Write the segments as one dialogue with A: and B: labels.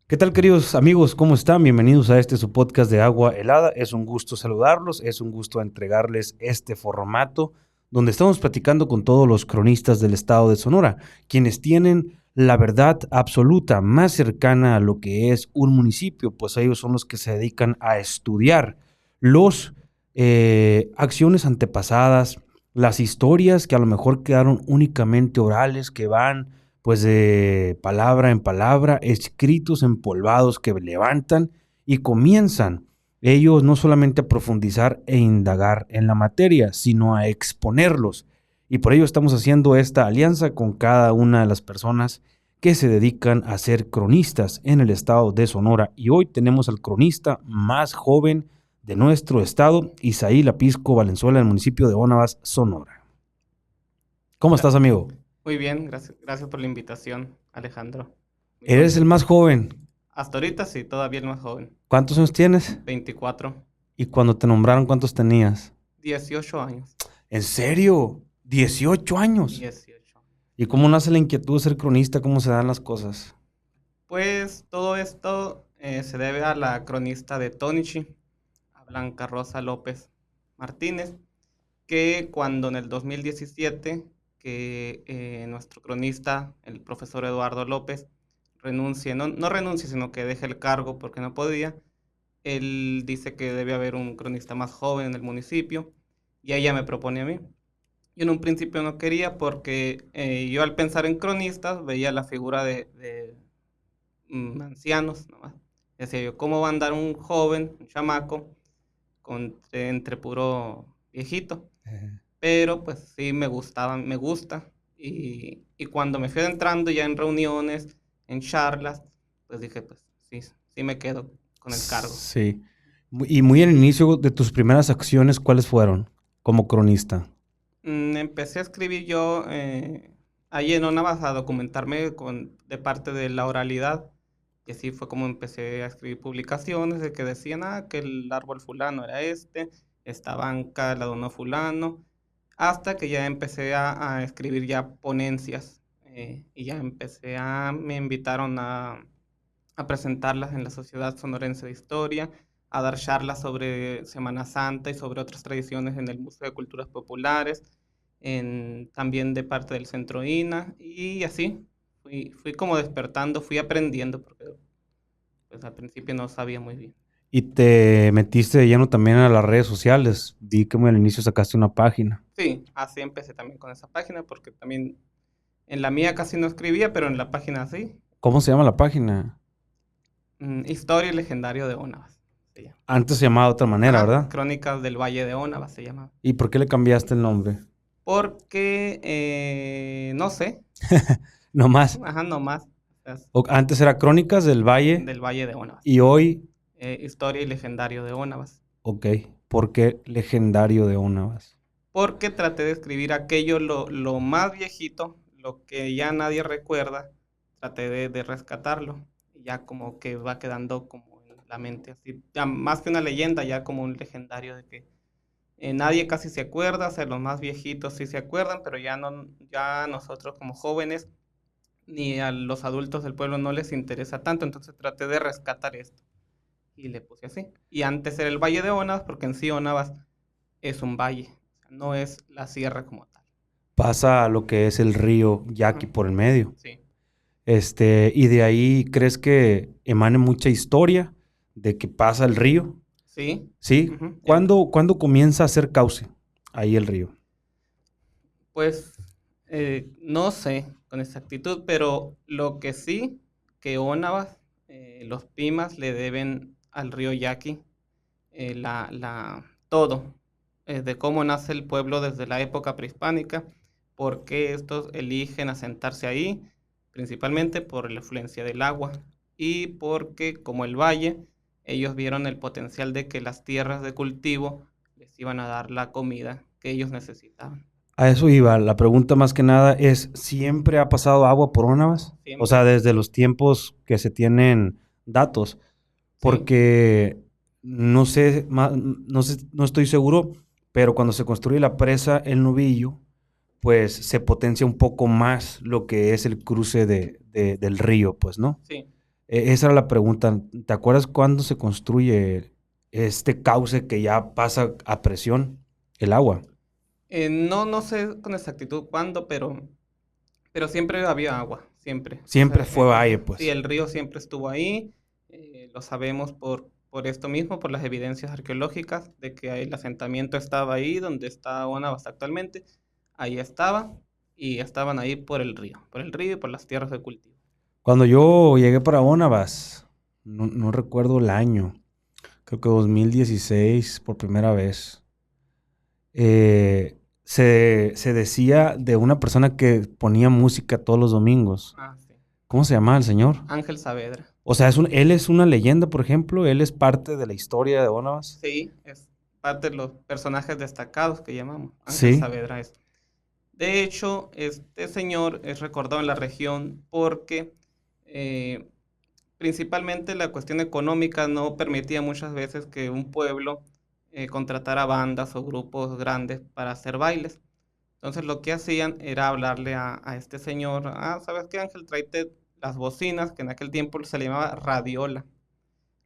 A: ¿Qué tal, queridos amigos? ¿Cómo están? Bienvenidos a su podcast de Agua Helada. Es un gusto saludarlos, es un gusto entregarles este formato donde estamos platicando con todos los cronistas del estado de Sonora, quienes tienen la verdad absoluta más cercana a lo que es un municipio, pues ellos son los que se dedican a estudiar los acciones antepasadas, las historias que a lo mejor quedaron únicamente orales, que van pues de palabra en palabra, escritos empolvados que levantan y comienzan ellos no solamente a profundizar e indagar en la materia, sino a exponerlos. Y por ello estamos haciendo esta alianza con cada una de las personas que se dedican a ser cronistas en el estado de Sonora. Y hoy tenemos al cronista más joven de nuestro estado, Isaí Lapisco Valenzuela, del municipio de Ónavas, Sonora. ¿Cómo estás, amigo?
B: Muy bien, gracias por la invitación, Alejandro. Muy
A: ¿Eres el
B: contento.
A: más joven?
B: Hasta ahorita sí, todavía el más joven.
A: ¿Cuántos años tienes?
B: 24,
A: Y cuando te nombraron, ¿cuántos tenías?
B: 18 años.
A: ¿En serio? ¿18 años?
B: 18.
A: ¿Y cómo nace la inquietud de ser cronista? ¿Cómo se dan las cosas?
B: Pues todo esto se debe a la cronista de Tonichi, a Blanca Rosa López Martínez, que cuando en el 2017, que nuestro cronista, el profesor Eduardo López, renuncie, no renuncie, sino que deje el cargo porque no podía. Él dice que debe haber un cronista más joven en el municipio y ella me propone a mí. Yo en un principio no quería porque yo al pensar en cronistas veía la figura de ancianos nomás. Decía yo, ¿cómo va a andar un joven, un chamaco, entre puro viejito? Pero pues sí me gustaba, me gusta. Y cuando me fui adentrando ya en reuniones, en charlas, pues dije, pues sí me quedo con el cargo.
A: Sí. Y muy al inicio de tus primeras acciones, ¿cuáles fueron como cronista?
B: Empecé a escribir yo ahí en Onavas a documentarme de parte de la oralidad, y así fue como empecé a escribir publicaciones de que decían que el árbol fulano era esta banca la donó fulano, hasta que ya empecé a escribir ya ponencias y ya me invitaron a presentarlas en la Sociedad Sonorense de Historia, a dar charlas sobre Semana Santa y sobre otras tradiciones en el Museo de Culturas Populares, también de parte del Centro INA, y así fui como despertando, fui aprendiendo, porque pues, al principio no sabía muy bien.
A: Y te metiste de lleno también a las redes sociales. Vi que muy al inicio sacaste una página.
B: Sí, así empecé también con esa página, porque también en la mía casi no escribía, pero en la página sí.
A: ¿Cómo se llama la página?
B: Historia y legendario de Ónavas se llama.
A: Antes se llamaba de otra manera,
B: Ajá,
A: ¿verdad?
B: Crónicas del Valle de Ónavas se llama.
A: ¿Y por qué le cambiaste el nombre?
B: Porque, no sé,
A: No más.
B: ajá, no más,
A: Antes era Crónicas del Valle
B: del Valle de Ónavas.
A: y hoy,
B: Historia y legendario de Ónavas.
A: ok, ¿por qué legendario de Ónavas?
B: Porque traté de escribir aquello, lo más viejito, lo que ya nadie recuerda, traté de rescatarlo. Y ya como que va quedando como en la mente así, ya más que una leyenda, ya como un legendario de que nadie casi se acuerda, o sea, los más viejitos sí se acuerdan, pero ya no, ya nosotros como jóvenes ni a los adultos del pueblo no les interesa tanto, entonces traté de rescatar esto y le puse así. Y antes era el Valle de Onavas, porque en sí Onavas es un valle, o sea, no es la sierra como tal.
A: Pasa a lo que es el río Yaqui
B: Ujú.
A: por el medio.
B: Sí,
A: Y de ahí, ¿crees que emane mucha historia de que pasa el río?
B: sí.
A: ¿Sí?
B: Ujú.
A: ¿Cuándo comienza a hacer cauce ahí el río?
B: Pues no sé con exactitud, pero lo que sí, que Onavas, los Pimas le deben al río Yaqui todo, de cómo nace el pueblo desde la época prehispánica, por qué estos eligen asentarse ahí, principalmente por la influencia del agua y porque como el valle, ellos vieron el potencial de que las tierras de cultivo les iban a dar la comida que ellos necesitaban.
A: A eso iba. La pregunta más que nada es, ¿siempre ha pasado agua por Ónavas? O
B: Siempre,
A: sea, desde los tiempos que se tienen datos.
B: sí,
A: Porque no estoy seguro, pero cuando se construye la presa El Novillo, pues se potencia un poco más lo que es el cruce del río, pues, ¿no?
B: sí.
A: Esa era la pregunta. ¿Te acuerdas cuándo se construye este cauce que ya pasa a presión el agua?
B: No sé con exactitud cuándo, pero siempre había agua, siempre. O
A: Siempre
B: sea,
A: fue valle,
B: sí,
A: pues.
B: el río siempre estuvo ahí. Lo sabemos por esto mismo, por las evidencias arqueológicas de que el asentamiento estaba ahí, donde está Onabas actualmente. Ahí estaba y estaban ahí por el río y por las tierras de cultivo.
A: Cuando yo llegué para Bonavas, no recuerdo el año, creo que 2016 por primera vez, se decía de una persona que ponía música todos los domingos.
B: Ah, sí.
A: ¿Cómo se llamaba el señor?
B: Ángel Saavedra.
A: O sea, él es una leyenda, por ejemplo, él es parte de la historia de Bonavas.
B: Sí, es parte de los personajes destacados que llamamos. Ángel
A: Sí,
B: Saavedra es. De hecho, este señor es recordado en la región porque eh, principalmente la cuestión económica no permitía muchas veces que un pueblo contratara bandas o grupos grandes para hacer bailes. Entonces lo que hacían era hablarle a este señor, ¿sabes qué, Ángel? Tráete las bocinas, que en aquel tiempo se le llamaba radiola,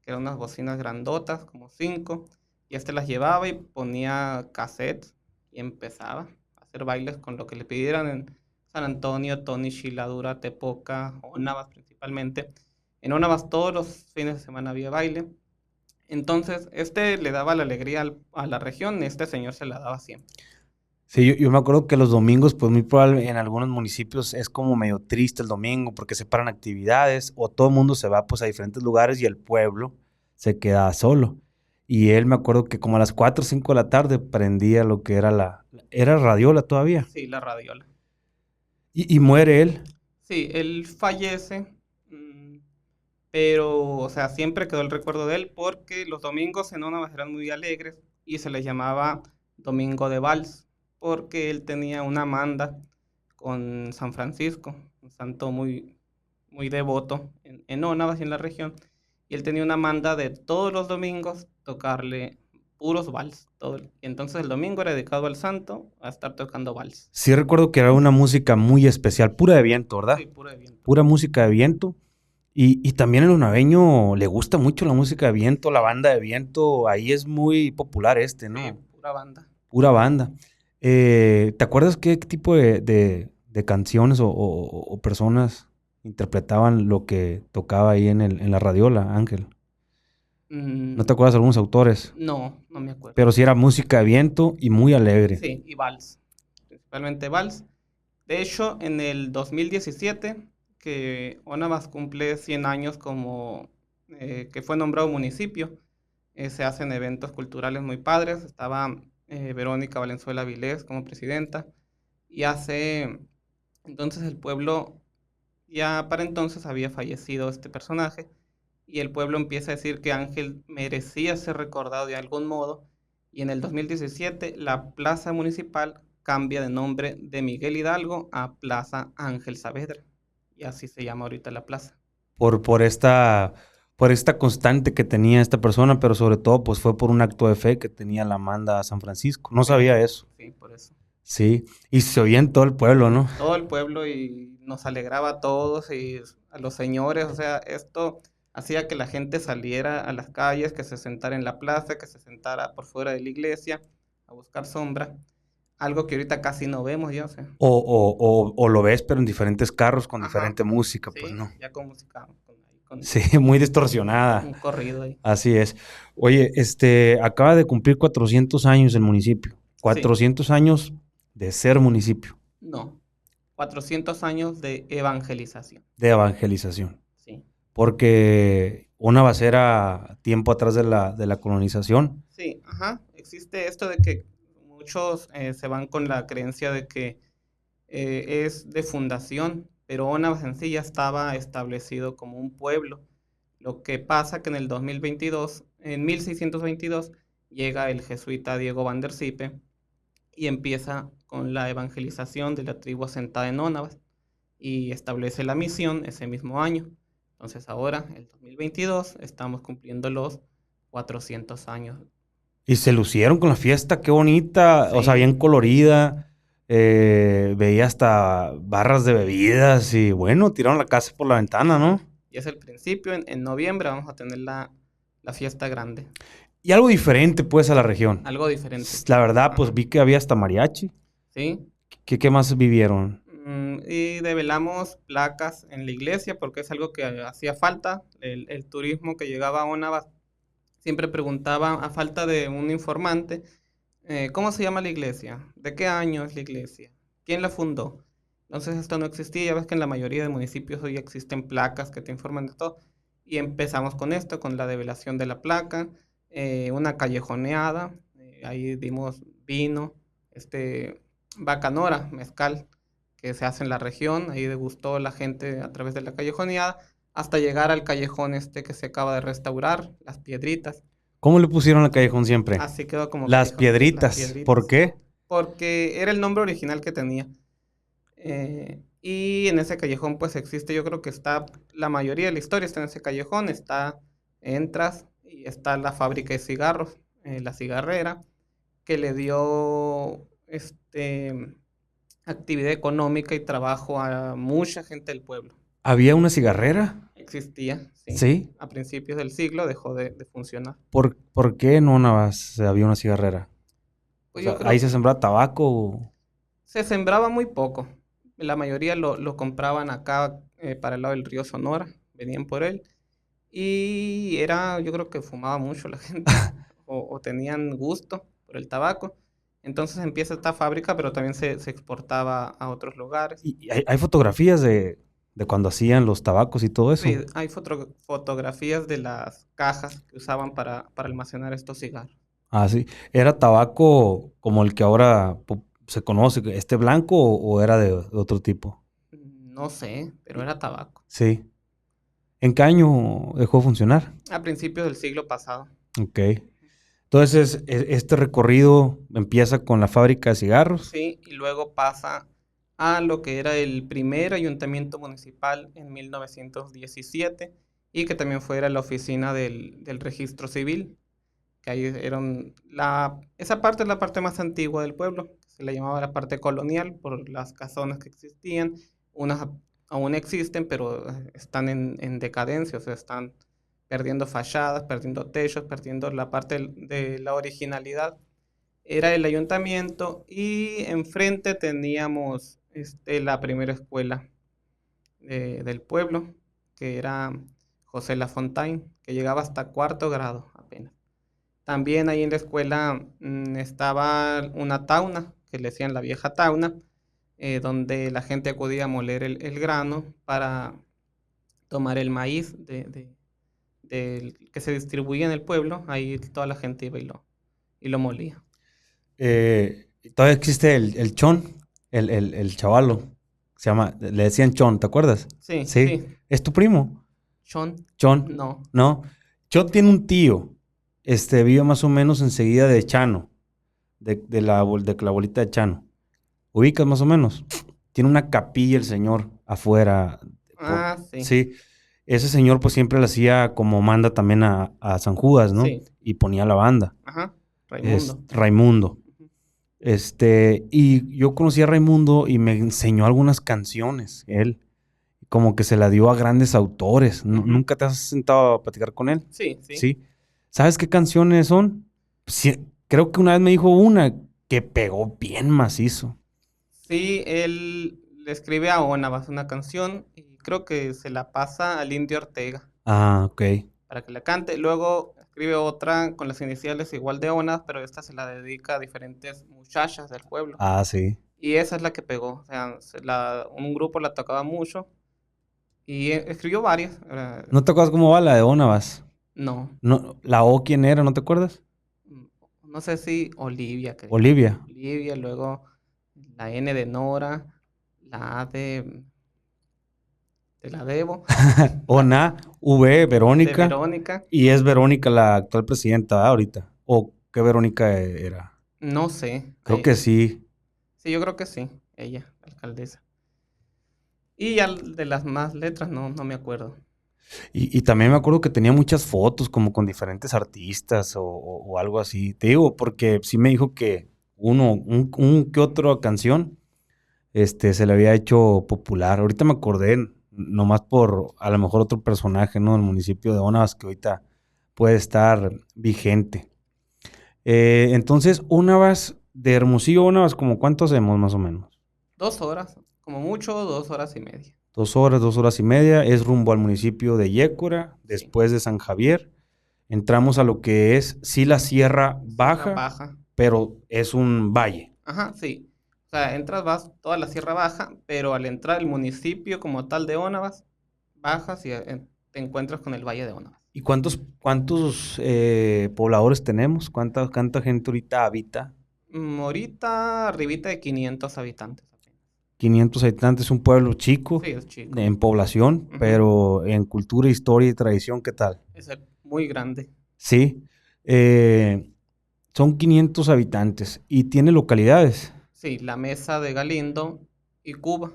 B: que eran unas bocinas grandotas, como cinco, y este las llevaba y ponía cassettes y empezaba a hacer bailes con lo que le pidieran en San Antonio, Tony, Chiladura, Tepoca, Onabas principalmente. En Onabas todos los fines de semana había baile. Entonces, este le daba la alegría a la región, este señor se la daba siempre.
A: sí, yo me acuerdo que los domingos, pues muy probable en algunos municipios es como medio triste el domingo porque se paran actividades o todo el mundo se va pues a diferentes lugares y el pueblo se queda solo. Y él me acuerdo que como a las 4 o 5 de la tarde prendía lo que era era radiola todavía.
B: Sí, la radiola.
A: Y muere él.
B: Sí, él fallece, pero, o sea, siempre quedó el recuerdo de él porque los domingos en Onabas eran muy alegres y se les llamaba Domingo de Vals, porque él tenía una manda con San Francisco, un santo muy devoto en Onabas y en la región, y él tenía una manda de todos los domingos tocarle puros vals, y entonces el domingo era dedicado al santo a estar tocando vals.
A: Sí recuerdo que era una música muy especial, pura de viento,
B: Sí,
A: ¿verdad?
B: puro de viento.
A: Pura música de viento. Y también el onaveño le gusta mucho la música de viento, la banda de viento, ahí es muy popular
B: Sí,
A: ¿no?
B: pura banda.
A: Pura banda. ¿Te acuerdas qué tipo de canciones o personas interpretaban lo que tocaba ahí en la radiola, Ángel? ¿No te
B: Mm,
A: acuerdas de algunos autores?
B: no me acuerdo.
A: Pero sí era música de viento y muy alegre.
B: Sí, y vals, principalmente vals. De hecho, en el 2017, que Onabas cumple 100 años como que fue nombrado municipio, se hacen eventos culturales muy padres. Estaba Verónica Valenzuela Vilés como presidenta y hace entonces el pueblo, ya para entonces había fallecido este personaje y el pueblo empieza a decir que Ángel merecía ser recordado de algún modo y en el 2017 la plaza municipal cambia de nombre de Miguel Hidalgo a Plaza Ángel Saavedra y así se llama ahorita la plaza.
A: Por, por esta, por esta constante que tenía esta persona, pero sobre todo pues fue por un acto de fe que tenía la manda a San Francisco. No
B: Sí,
A: sabía eso.
B: sí, por eso.
A: Sí, y se oía en todo el pueblo, ¿no?
B: Todo el pueblo y nos alegraba a todos y a los señores, o sea, esto hacía que la gente saliera a las calles, que se sentara en la plaza, que se sentara por fuera de la iglesia a buscar sombra, algo que ahorita casi no vemos ya, o sea.
A: O lo ves, pero en diferentes carros con
B: Ajá,
A: diferente música, pues
B: sí,
A: no.
B: ya con música, con
A: Sí, muy distorsionada.
B: un corrido ahí.
A: Así es. Oye, acaba de cumplir 400 años el municipio.
B: Sí,
A: 400 años de ser municipio,
B: no, 400 años de evangelización,
A: de evangelización.
B: sí.
A: Porque una basera tiempo atrás de la colonización.
B: Sí, ajá, existe esto de que muchos se van con la creencia de que es de fundación, pero Onabas en sí ya estaba establecido como un pueblo. Lo que pasa que en el 2022, en 1622, llega el jesuita Diego van der Sippe y empieza con la evangelización de la tribu asentada en Onabas y establece la misión ese mismo año. Entonces ahora, el 2022, estamos cumpliendo los 400 años.
A: Y se lucieron con la fiesta, qué bonita, o sea,
B: Sí,
A: bien colorida. Veía hasta barras de bebidas y bueno, tiraron la casa por la ventana, ¿no?
B: y es el principio. En noviembre vamos a tener la fiesta grande.
A: Y algo diferente, pues, a la región.
B: Algo diferente.
A: La verdad, pues,
B: Ajá.
A: vi que había hasta mariachi.
B: Sí.
A: ¿Qué más vivieron?
B: Y develamos placas en la iglesia porque es algo que hacía falta. El turismo que llegaba a Onabas siempre preguntaba, a falta de un informante, ¿cómo se llama la iglesia? ¿De qué año es la iglesia? ¿Quién la fundó? Entonces esto no existía. Ya ves que en la mayoría de municipios hoy existen placas que te informan de todo. Y empezamos con esto, con la develación de la placa, una callejoneada. Ahí dimos vino, bacanora, mezcal, que se hace en la región. Ahí degustó la gente a través de la callejoneada hasta llegar al callejón que se acaba de restaurar, Las Piedritas.
A: ¿Cómo le pusieron al callejón siempre?
B: Así quedó como
A: Las
B: callejón,
A: Piedritas.
B: Las Piedritas.
A: ¿Por qué?
B: Porque era el nombre original que tenía. Y en ese callejón pues existe, yo creo que está, la mayoría de la historia está en ese callejón. Entras y está la fábrica de cigarros, la cigarrera, que le dio actividad económica y trabajo a mucha gente del pueblo.
A: ¿Había una cigarrera?
B: Existía, sí.
A: ¿Sí?
B: A principios del siglo dejó de funcionar.
A: ¿Por qué en Onabas había una cigarrera?
B: Pues
A: O sea,
B: yo creo
A: ¿ahí
B: que
A: se sembraba tabaco?
B: se sembraba muy poco. La mayoría lo compraban acá para el lado del río Sonora, venían por él. Y yo creo que fumaba mucho la gente o tenían gusto por el tabaco. Entonces empieza esta fábrica, pero también se exportaba a otros lugares.
A: ¿Y hay fotografías de cuando hacían los tabacos y todo eso?
B: Sí, hay fotografías de las cajas que usaban para almacenar estos cigarros.
A: Ah, sí. ¿Era tabaco como el que ahora se conoce, blanco o era de otro tipo?
B: No sé, pero era tabaco.
A: Sí. ¿En qué año dejó de funcionar?
B: A principios del siglo pasado.
A: Ok. Entonces, este recorrido empieza con la fábrica de cigarros.
B: Sí, y luego pasa a lo que era el primer ayuntamiento municipal en 1917 y que también fuera la oficina del registro civil, que ahí esa parte es la parte más antigua del pueblo, que se le llamaba la parte colonial por las casonas que existían. Unas aún existen, pero están en decadencia, o sea, están perdiendo fachadas, perdiendo techos, perdiendo la parte de la originalidad. Era el ayuntamiento y enfrente teníamos la primera escuela del pueblo, que era José Lafontaine, que llegaba hasta cuarto grado apenas. También ahí en la escuela estaba una tauna, que le decían la vieja tauna, donde la gente acudía a moler el grano para tomar el maíz que se distribuía en el pueblo. Ahí toda la gente iba y lo molía.
A: Todavía existe el chon, el chavalo. Se llama, le decían chon, ¿te acuerdas?
B: Sí,
A: Sí.
B: sí.
A: ¿Es tu primo?
B: Chon.
A: Chon.
B: No.
A: No. Chon tiene un tío. Vive más o menos enseguida de Chano. De la bolita de Chano. ¿Ubicas más o menos? Tiene una capilla el señor afuera.
B: Sí.
A: Sí. Ese señor pues siempre le hacía como manda también a San Judas, ¿no?
B: Sí.
A: Y ponía la banda.
B: Ajá. Raimundo.
A: Raimundo. Y yo conocí a Raimundo y me enseñó algunas canciones, él, como que se la dio a grandes autores. ¿Nunca te has sentado a platicar con él?
B: Sí.
A: ¿Sí? ¿Sabes qué canciones son? Sí, creo que una vez me dijo una que pegó bien macizo.
B: Sí, él le escribe a Onabas una canción y creo que se la pasa al Indio Ortega.
A: Ah, ok.
B: Para que la cante. Luego escribe otra con las iniciales igual de Onabas, pero esta se la dedica a diferentes muchachas del pueblo.
A: Ah, sí.
B: Y esa es la que pegó. O sea, un grupo la tocaba mucho y escribió varias.
A: ¿No te acuerdas cómo va la de Onabas?
B: No.
A: ¿La O quién era? ¿No te acuerdas?
B: No sé si Olivia, creo.
A: Olivia.
B: Olivia, luego la N de Nora, la A de la Debo.
A: Ona, V, Verónica.
B: De Verónica.
A: Y es Verónica la actual presidenta ahorita. ¿O qué Verónica era?
B: No sé.
A: Creo que sí.
B: Sí, yo creo que sí. Ella, alcaldesa. Y ya de las más letras no me acuerdo.
A: Y también me acuerdo que tenía muchas fotos como con diferentes artistas o algo así. Te digo, porque sí me dijo que un que otra canción se le había hecho popular. Ahorita me acordé nomás por a lo mejor otro personaje, ¿no? El municipio de Onabas que ahorita puede estar vigente. Entonces, Onabas, de Hermosillo a Onabas, ¿como cuánto hacemos más o menos?
B: 2 horas, como mucho, 2 horas y media.
A: 2 y media, es rumbo al municipio de Yécora,
B: Sí.
A: después de San Javier. Entramos a lo que es, sí, la Sierra
B: La
A: Baja,
B: baja.
A: pero es un valle.
B: Ajá, sí. O sea, entras, vas toda la Sierra Baja, pero al entrar al municipio como tal de Onabas, bajas y te encuentras con el Valle de Onabas.
A: ¿Y cuántos pobladores tenemos? ¿Cuánta gente ahorita habita?
B: Ahorita arribita de 500 habitantes apenas.
A: 500 habitantes, un pueblo chico
B: Sí, es chico.
A: en población,
B: Ujú.
A: pero en cultura, historia y tradición, ¿qué tal?
B: Es muy grande.
A: Sí, son 500 habitantes y tiene localidades.
B: Sí, la Mesa de Galindo y Cuba.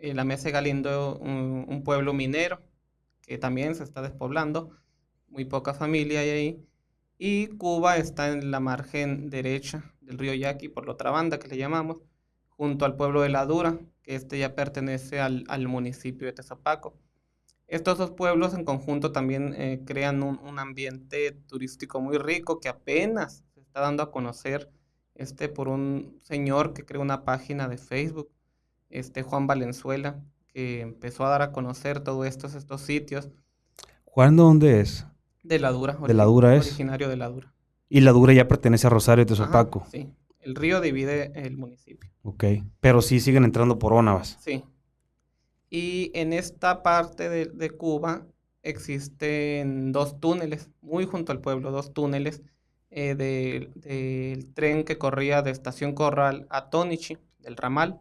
B: La Mesa de Galindo, un pueblo minero que también se está despoblando. Muy poca familia hay ahí. Y Cuba está en la margen derecha del río Yaqui, por la otra banda que le llamamos, junto al pueblo de La Dura, que este ya pertenece al municipio de Tezopaco. Estos dos pueblos en conjunto también crean un ambiente turístico muy rico que apenas se está dando a conocer por un señor que creó una página de Facebook, Juan Valenzuela, que empezó a dar a conocer todos estos sitios
A: ¿Juan de dónde es?
B: de La Dura,
A: De La Dura es.
B: originario de La Dura.
A: Y La Dura ya pertenece a Rosario de
B: Ajá,
A: Tezopaco.
B: sí. El río divide el municipio.
A: Ok. Pero sí siguen entrando por Onabas.
B: Sí. Y en esta parte de Cuba existen 2 túneles, muy junto al pueblo, 2 túneles del tren que corría de Estación Corral a Tonichi, del ramal.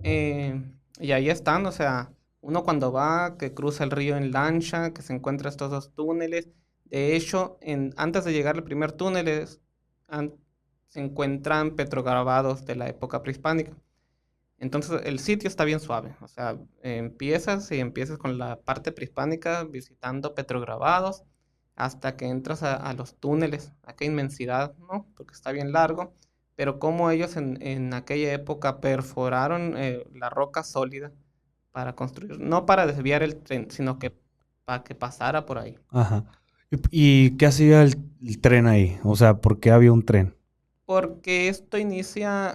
B: Y ahí están, o sea, uno cuando va, que cruza el río en lancha, que se encuentra estos 2 túneles. De hecho, antes de llegar al primer túnel se encuentran petrograbados de la época prehispánica. Entonces el sitio está bien suave, o sea, empiezas con la parte prehispánica visitando petrograbados hasta que entras a los túneles, a qué inmensidad, ¿no? Porque está bien largo, pero cómo ellos en aquella época perforaron la roca sólida para construir, no para desviar el tren, sino que para que pasara por ahí.
A: Ajá. ¿Y qué hacía el tren ahí? O sea, ¿por qué había un tren?
B: Porque esto inicia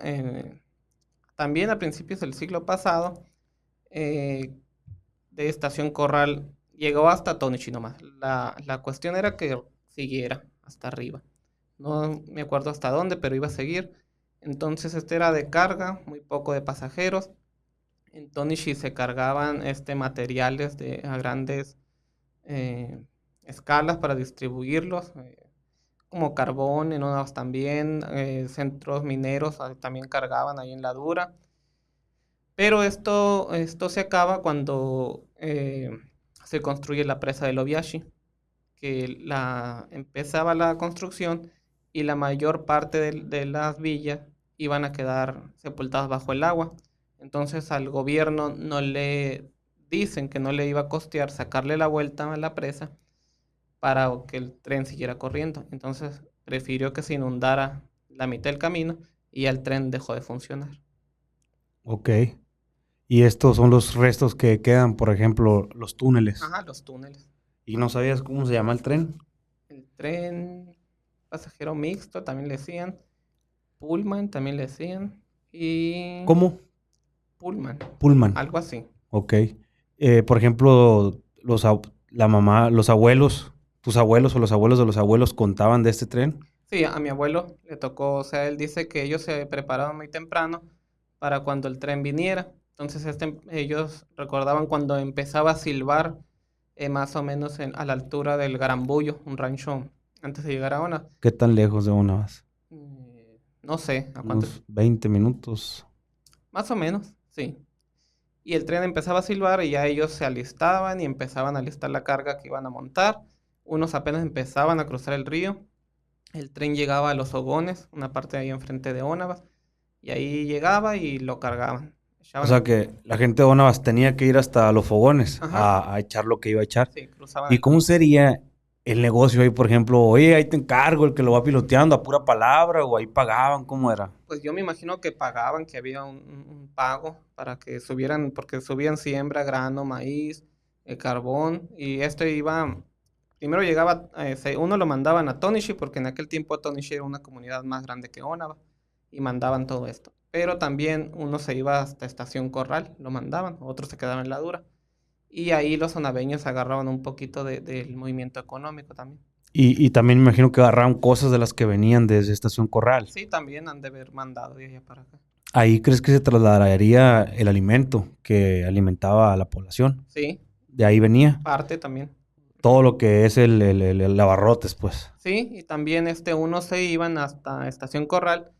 B: también a principios del siglo pasado, eh, de Estación Corral llegó hasta Tonichi nomás. La cuestión era que siguiera hasta arriba. No me acuerdo hasta dónde, pero iba a seguir. Entonces este era de carga, muy poco de pasajeros. En Tonichi se cargaban materiales a grandes eh, escalas para distribuirlos, como carbón en unas también, centros mineros también cargaban ahí en la Dura. Pero esto se acaba cuando se construye la presa de Loviashi, que empezaba la construcción y la mayor parte de las villas iban a quedar sepultadas bajo el agua. Entonces al gobierno no le dicen que no le iba a costear sacarle la vuelta a la presa para que el tren siguiera corriendo. Entonces prefirió que se inundara la mitad del camino y ya el tren dejó de funcionar.
A: Ok. Y estos son los restos que quedan, por ejemplo, los túneles.
B: Ajá, los túneles.
A: ¿Y no sabías cómo se llama el tren?
B: El tren pasajero mixto también le decían. Pullman también le decían. Y
A: ¿Cómo?
B: Pullman,
A: Pullman.
B: algo así.
A: Ok. Por ejemplo, la mamá, los abuelos, tus abuelos o los abuelos de los abuelos contaban de este tren.
B: Sí, a mi abuelo le tocó, o sea, él dice que ellos se preparaban muy temprano para cuando el tren viniera. Entonces ellos recordaban cuando empezaba a silbar, más o menos a la altura del Garambullo, un rancho antes de llegar a Ona.
A: ¿Qué tan lejos de Onabas?
B: No sé a cuánto.
A: Unos 20 minutos.
B: Más o menos, sí. Y el tren empezaba a silbar y ya ellos se alistaban y empezaban a alistar la carga que iban a montar. Unos apenas empezaban a cruzar el río. El tren llegaba a Los Ogones, una parte de ahí enfrente de Onabas, y ahí llegaba y lo cargaban.
A: O sea que la gente de Onabas tenía que ir hasta los fogones
B: Ajá,
A: a echar lo que iba a echar.
B: sí, cruzaban
A: ¿Y
B: el
A: cómo
B: río.
A: sería el negocio ahí, por ejemplo, oye, ahí te encargo, el que lo va piloteando a pura palabra, o ahí pagaban, ¿cómo era?
B: Pues yo me imagino que pagaban, que había un pago para que subieran, porque subían siembra, grano, maíz, carbón, y esto iba, primero llegaba, uno lo mandaban a Tonishi, porque en aquel tiempo Tonishi era una comunidad más grande que Onaba, y mandaban todo esto. Pero también uno se iba hasta Estación Corral, lo mandaban, otros se quedaban en la Dura. Y ahí los onaveños agarraban un poquito del movimiento económico también.
A: Y también me imagino que agarraron cosas de las que venían desde Estación Corral.
B: Sí, también han de haber mandado de allá para acá.
A: ¿Ahí crees que se trasladaría el alimento que alimentaba a la población?
B: Sí,
A: De ahí venía
B: parte también.
A: todo lo que es el abarrotes, pues.
B: Sí, y también unos se iban hasta Estación Corral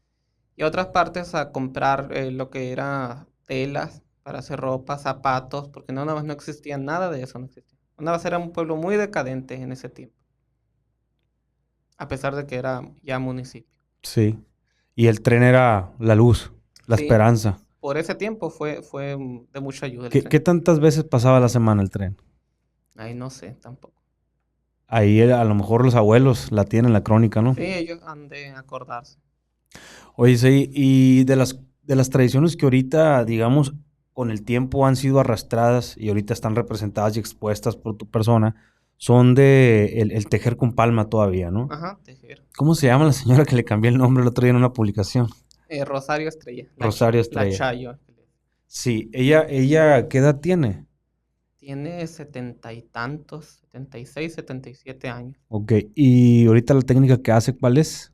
B: y a otras partes a comprar lo que era telas para hacer ropa, zapatos, porque no, nada más no existía nada de eso, no existía. Navas era un pueblo muy decadente en ese tiempo, a pesar de que era ya municipio.
A: Sí. Y el tren era la luz, la
B: Sí,
A: esperanza.
B: por ese tiempo fue de mucha ayuda el
A: ¿Qué
B: tren.
A: tantas veces pasaba la semana el tren?
B: Ahí no sé tampoco.
A: Ahí a lo mejor los abuelos la tienen la crónica, ¿no?
B: Sí, ellos han de acordarse.
A: Oye, sí, y de las tradiciones que ahorita, digamos, con el tiempo han sido arrastradas y ahorita están representadas y expuestas por tu persona, son de el tejer con palma todavía, ¿no?
B: Ajá, tejer.
A: ¿Cómo se llama la señora que le cambié el nombre el otro día en una publicación?
B: Rosario Estrella,
A: Rosario
B: la
A: Estrella.
B: Chayo.
A: Sí, ella, ¿qué edad tiene?
B: Tiene 70 y tantos, 76, 77 años.
A: Ok, y ahorita la técnica que hace, ¿cuál es?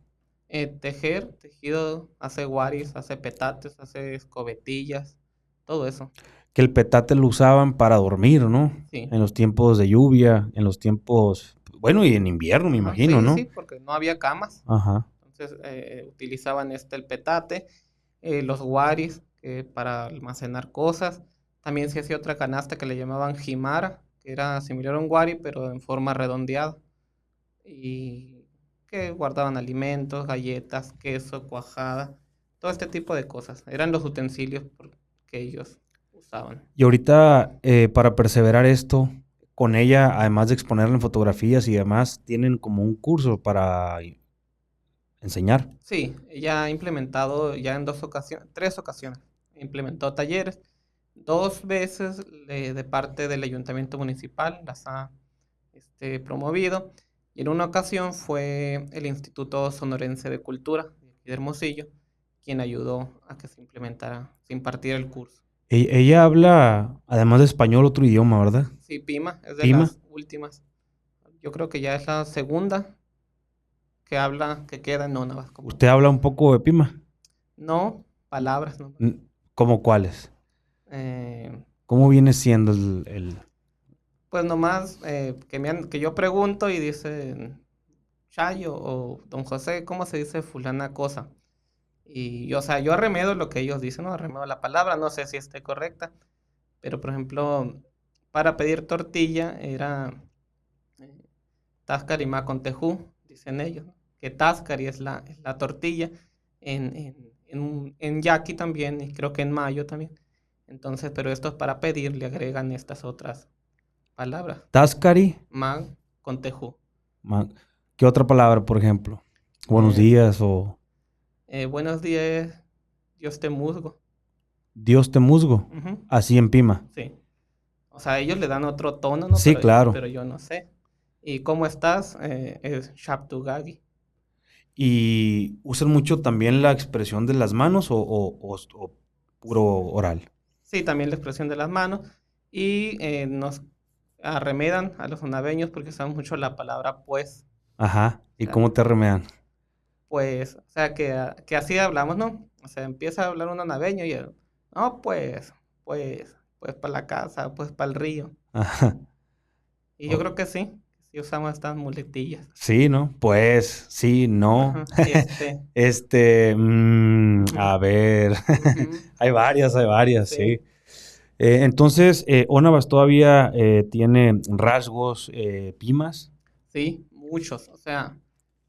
B: Tejer, tejido, hace guaris, hace petates, hace escobetillas, todo eso.
A: Que el petate lo usaban para dormir, ¿no?
B: Sí.
A: En los tiempos de lluvia, en los tiempos, bueno, y en invierno, me
B: Ajá,
A: imagino,
B: sí,
A: ¿no?
B: sí, porque no había camas.
A: Ajá.
B: Entonces utilizaban el petate, los guaris para almacenar cosas. También se hacía otra canasta que le llamaban jimara, que era similar a un guari, pero en forma redondeada. Y que guardaban alimentos, galletas, queso, cuajada, todo este tipo de cosas. Eran los utensilios que ellos usaban.
A: Y ahorita, para perseverar esto, con ella, además de exponerla en fotografías y demás, tienen como un curso para enseñar.
B: Sí, ella ha implementado ya en 3 ocasiones. Implementó talleres. 2 veces de parte del ayuntamiento municipal las ha promovido. Y en una ocasión fue el Instituto Sonorense de Cultura de Hermosillo quien ayudó a que se impartiera el curso.
A: Ella habla, además de español, otro idioma, ¿verdad?
B: Sí, Pima es de
A: ¿Pima?
B: las últimas. Yo creo que ya es la segunda que queda en Nonavas.
A: ¿Usted habla un poco de Pima?
B: No, palabras, no.
A: ¿Cómo cuáles?
B: Eh,
A: ¿Cómo viene siendo el...
B: pues nomás que yo pregunto y dicen Chayo o Don José, ¿cómo se dice fulana cosa? Y o sea, yo arremedo lo que ellos dicen, ¿no? Arremedo la palabra, no sé si esté correcta, pero por ejemplo, para pedir tortilla era Táscari ma con tejú, dicen ellos, ¿no? Que Táscari es la tortilla, en yaqui también, y creo que en mayo también. Entonces, pero esto es para pedir, le agregan estas otras palabras.
A: Tascari?
B: Ma con tejú.
A: ¿Qué otra palabra, por ejemplo? Buenos
B: Eh,
A: días o
B: Buenos días, Dios te musgo.
A: Dios te musgo.
B: Ujú,
A: Así en Pima.
B: sí. O sea, ellos le dan otro tono, ¿no?
A: Sí, claro.
B: Pero yo no sé. ¿Y cómo estás? Es Shaptugagi.
A: ¿Y usan mucho también la expresión de las manos o puro oral?
B: Sí, también la expresión de las manos. Y nos arremedan a los onaveños porque usan mucho la palabra pues.
A: Ajá. ¿Y
B: O sea,
A: cómo te remedan?
B: pues, o sea, que así hablamos, ¿no? O sea, empieza a hablar un onaveño y no, pues para la casa, pues para el río.
A: Ajá.
B: Y yo creo que sí usamos estas muletillas.
A: Sí, ¿no? Pues, sí, no.
B: Ajá,
A: A
B: ujú,
A: ver.
B: ujú,
A: Hay varias,
B: sí.
A: sí. Entonces, Onabas todavía tiene rasgos pimas.
B: Sí, muchos. O sea,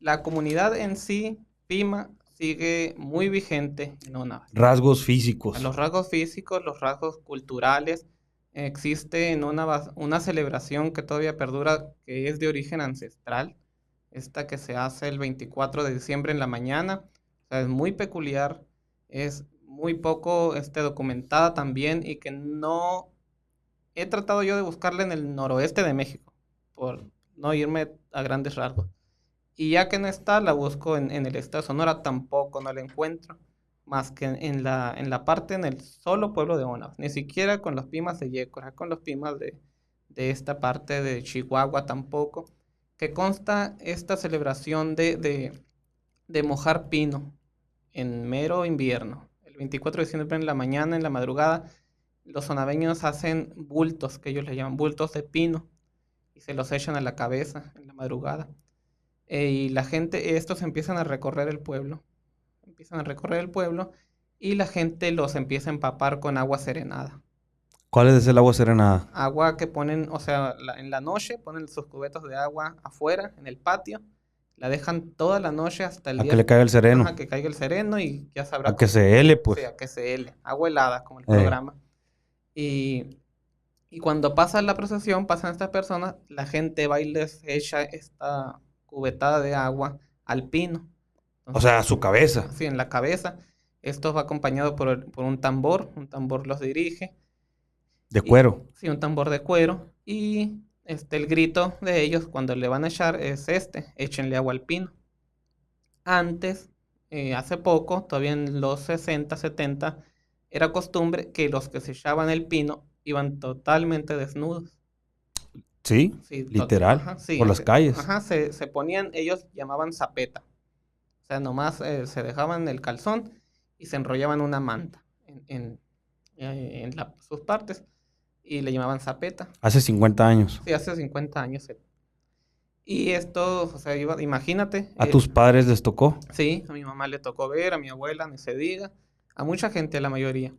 B: la comunidad en sí, Pima, sigue muy vigente en Onava.
A: Rasgos
B: A
A: físicos.
B: los rasgos físicos, los rasgos culturales, existe en una celebración que todavía perdura, que es de origen ancestral, esta que se hace el 24 de diciembre en la mañana. O sea, es muy peculiar, es muy poco documentada también y que no he tratado yo de buscarla en el noroeste de México, por no irme a grandes rasgos. Y ya que no está, la busco en el estado de Sonora, tampoco no la encuentro, más que en la parte, en el solo pueblo de Ona, ni siquiera con los Pimas de Yécora, con los Pimas de esta parte de Chihuahua tampoco, que consta esta celebración de mojar pino en mero invierno. El 24 de diciembre en la mañana, en la madrugada, los sonabeños hacen bultos, que ellos le llaman bultos de pino, y se los echan a la cabeza en la madrugada. Y la gente, estos empiezan a recorrer el pueblo, y la gente los empieza a empapar con agua serenada.
A: ¿Cuál es el agua serenada?
B: Agua que ponen, o sea, en la noche ponen sus cubetos de agua afuera, en el patio, la dejan toda la noche hasta el
A: A
B: día.
A: que le caiga el sereno.
B: Ajá, que caiga el sereno y ya sabrá.
A: A que se hele, pues.
B: Sí, a que se hele. Agua helada, como el programa. Y cuando pasa la procesión, pasan estas personas, la gente va y les echa esta cubetada de agua al pino.
A: O sea, a su cabeza.
B: Sí, en la cabeza. Esto va acompañado por un tambor los dirige.
A: De cuero.
B: Sí, un tambor de cuero. Y el grito de ellos cuando le van a echar es échenle agua al pino. Antes, hace poco, todavía en los 60, 70, era costumbre que los que se echaban el pino iban totalmente desnudos.
A: Sí, literal,
B: ajá, sí,
A: por las calles.
B: Ajá, se ponían, ellos llamaban zapeta. O sea, nomás se dejaban el calzón y se enrollaban una manta en sus partes y le llamaban zapeta.
A: Hace 50 años.
B: Sí, hace 50 años. Y esto, o sea, imagínate.
A: ¿A tus padres les tocó?
B: Sí, a mi mamá le tocó ver, a mi abuela, ni se diga, a mucha gente, a la mayoría.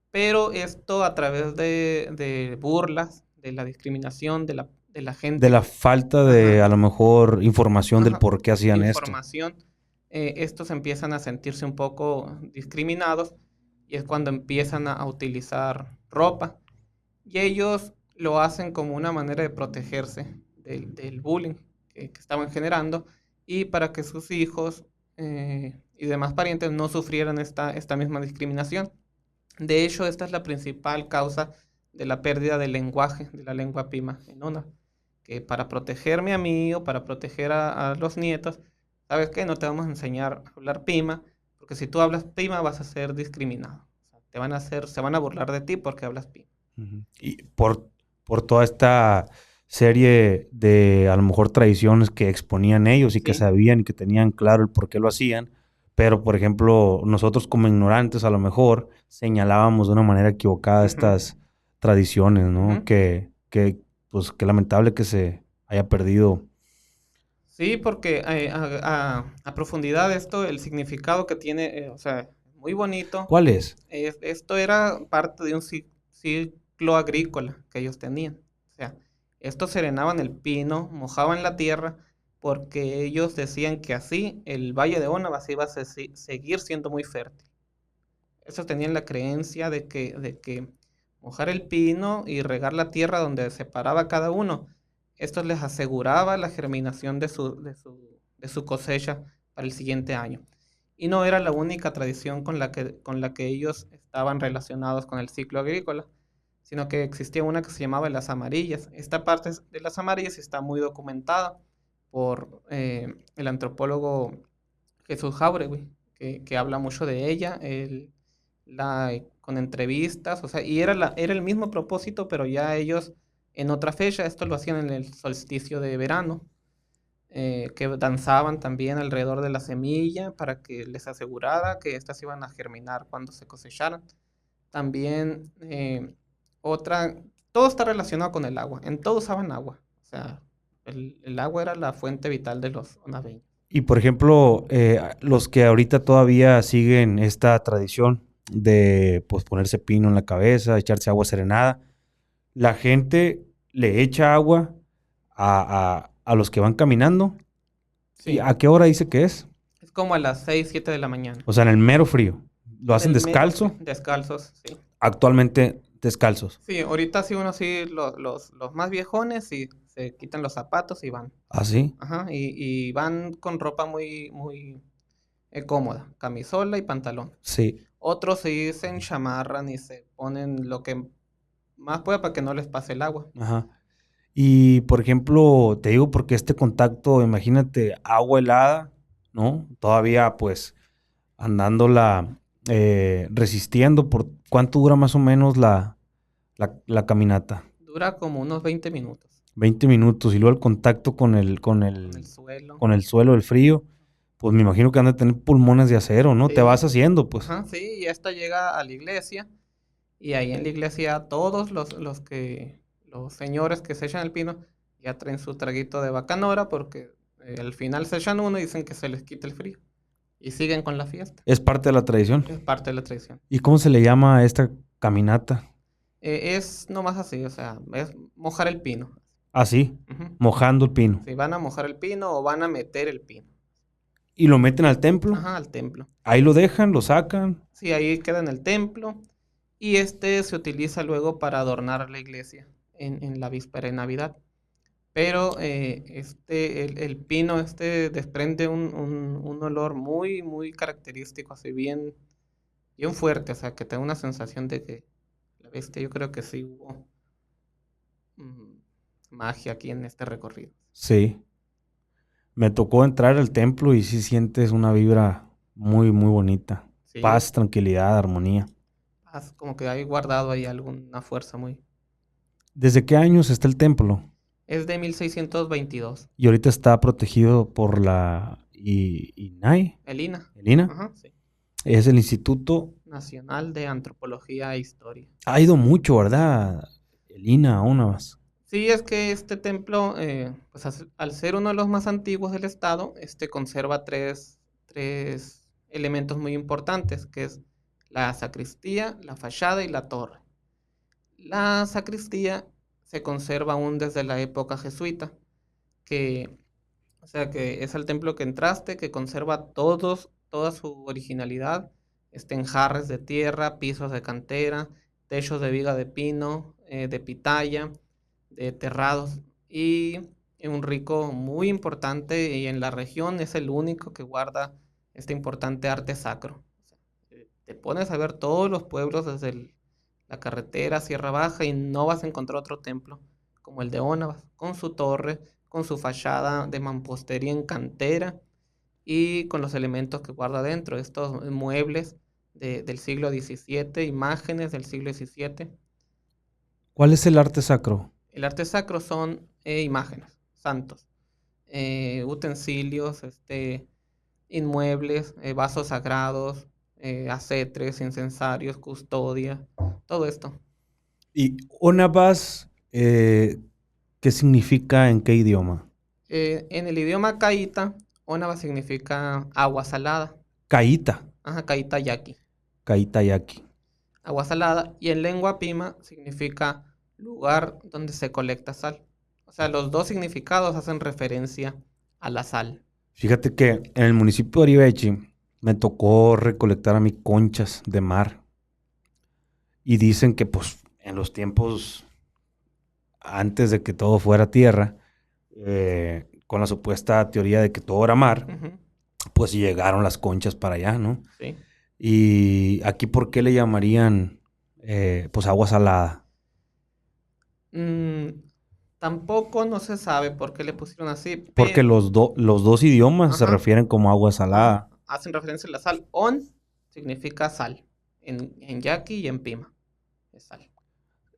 B: Pero esto a través de burlas, de la discriminación, de la gente.
A: De la falta de, ajá, a lo mejor, información, ajá, del por qué hacían
B: información, estos empiezan a sentirse un poco discriminados y es cuando empiezan a utilizar ropa. Y ellos lo hacen como una manera de protegerse del bullying que estaban generando y para que sus hijos y demás parientes no sufrieran esta misma discriminación. De hecho, esta es la principal causa de la pérdida del lenguaje, de la lengua pima en Ona. Que para protegerme a mí o para proteger a los nietos, ¿sabes qué? No te vamos a enseñar a hablar pima, porque si tú hablas pima vas a ser discriminado. O sea, se van a burlar de ti porque hablas pima.
A: Y por toda esta serie de, a lo mejor, tradiciones que exponían ellos y sí, que sabían y que tenían claro el por qué lo hacían, pero, por ejemplo, nosotros como ignorantes a lo mejor señalábamos de una manera equivocada estas tradiciones, ¿no? Pues qué lamentable que se haya perdido.
B: Sí, porque a profundidad esto, el significado que tiene, o sea, muy bonito.
A: ¿Cuál es?
B: Esto era parte de un ciclo agrícola que ellos tenían. O sea, estos serenaban el pino, mojaban la tierra, porque ellos decían que así el Valle de Onabas iba a seguir siendo muy fértil. Ellos tenían la creencia de que mojar el pino y regar la tierra donde separaba cada uno, esto les aseguraba la germinación de su cosecha para el siguiente año. Y no era la única tradición con la que ellos estaban relacionados con el ciclo agrícola, sino que existía una que se llamaba las amarillas. Esta parte de las amarillas está muy documentada por el antropólogo Jesús Jauregui, que habla mucho de ella, con entrevistas, o sea, y era el mismo propósito, pero ya ellos en otra fecha, esto lo hacían en el solsticio de verano, que danzaban también alrededor de la semilla para que les asegurara que éstas iban a germinar cuando se cosecharan. También todo está relacionado con el agua, en todo usaban agua, o sea, el agua era la fuente vital de los onaveños.
A: Y por ejemplo, los que ahorita todavía siguen esta tradición de pues ponerse pino en la cabeza, echarse agua serenada, la gente le echa agua a los que van caminando. Sí. ¿Y a qué hora dice que es?
B: Es como a las 6, 7 de la mañana.
A: O sea, en el mero frío. ¿Lo hacen descalzo?
B: Descalzos, sí.
A: Actualmente descalzos.
B: Sí, ahorita sí uno sí, los más viejones sí se quitan los zapatos y van.
A: ¿Ah, sí?
B: Ajá, y van con ropa muy cómoda, camisola y pantalón.
A: Sí.
B: Otros sí se enchamarran y se ponen lo que más pueda para que no les pase el agua.
A: Ajá. Y, por ejemplo, te digo porque este contacto, imagínate, agua helada, ¿no? Todavía, pues, andándola resistiendo. ¿Cuánto dura más o menos la caminata?
B: Dura como unos 20 minutos
A: 20 minutos. Y luego el contacto con
B: con el suelo.
A: con el suelo, el frío. Pues me imagino que han de tener pulmones de acero, ¿no? Te vas
B: Sí,
A: haciendo, pues.
B: ajá, sí, y esta llega a la iglesia y ahí en la iglesia todos los señores que se echan el pino ya traen su traguito de bacanora porque al final se echan uno y dicen que se les quita el frío y siguen con la fiesta.
A: Es parte de la tradición.
B: Es parte de la tradición.
A: ¿Y cómo se le llama a esta caminata?
B: Es nomás así, o sea, es mojar el pino.
A: Así,
B: Ujú.
A: mojando el pino.
B: Si van a mojar el pino o van a meter el pino.
A: Y lo meten al templo.
B: Ajá, al templo.
A: Ahí lo dejan, lo sacan.
B: Sí, ahí queda en el templo y este se utiliza luego para adornar la iglesia en la víspera de Navidad. Pero el pino desprende un olor muy característico, así bien fuerte, o sea, que te da una sensación de que la bestia, yo creo que sí hubo mm, magia aquí en este recorrido.
A: Sí. Me tocó entrar al templo y sí sientes una vibra muy, muy bonita.
B: Sí,
A: Paz, tranquilidad, armonía.
B: como que hay guardado ahí alguna fuerza muy...
A: ¿Desde qué años está el templo?
B: Es de 1622.
A: Y ahorita está protegido por la INAI,
B: El INA.
A: el INA.
B: Ajá, sí.
A: Es el Instituto.
B: Nacional de Antropología e Historia.
A: Ha ido mucho, ¿verdad? El INA, aún más.
B: Sí, es que este templo, pues al ser uno de los más antiguos del estado, conserva tres elementos muy importantes, que es la sacristía, la fachada y la torre. La sacristía se conserva aún desde la época jesuita, que, o sea, que es el templo que entraste, que conserva toda su originalidad, enjarres de tierra, pisos de cantera, techos de viga de pino, de pitaya, de terrados y un rico muy importante y en la región es el único que guarda este importante arte sacro. O sea, te pones a ver todos los pueblos desde la carretera Sierra Baja y no vas a encontrar otro templo como el de Ónavas, con su torre, con su fachada de mampostería en cantera y con los elementos que guarda dentro, estos muebles del siglo XVII, imágenes del siglo XVII.
A: ¿Cuál es el arte sacro?
B: El arte sacro son imágenes, santos, utensilios, inmuebles, vasos sagrados, acetres, incensarios, custodia, todo esto.
A: ¿Y Onabas, qué significa en qué idioma?
B: En el idioma caíta, Onaba significa agua salada.
A: Caíta,
B: Ajá, caíta yaqui.
A: Caíta yaqui.
B: Agua salada. Y en lengua pima significa lugar donde se colecta sal. O sea, los dos significados hacen referencia a la sal.
A: Fíjate que en el municipio de Arivechi me tocó recolectar a mí conchas de mar. Y dicen que pues en los tiempos antes de que todo fuera tierra, con la supuesta teoría de que todo era mar,
B: Ujú,
A: pues llegaron las conchas para allá, ¿no?
B: sí.
A: Y aquí, ¿por qué le llamarían pues agua salada?
B: Mm, tampoco no se sabe por qué le pusieron así,
A: Porque
B: pero
A: los dos idiomas se
B: ajá,
A: refieren como agua salada.
B: hacen referencia a la sal. On significa sal, en yaqui y en pima, es sal.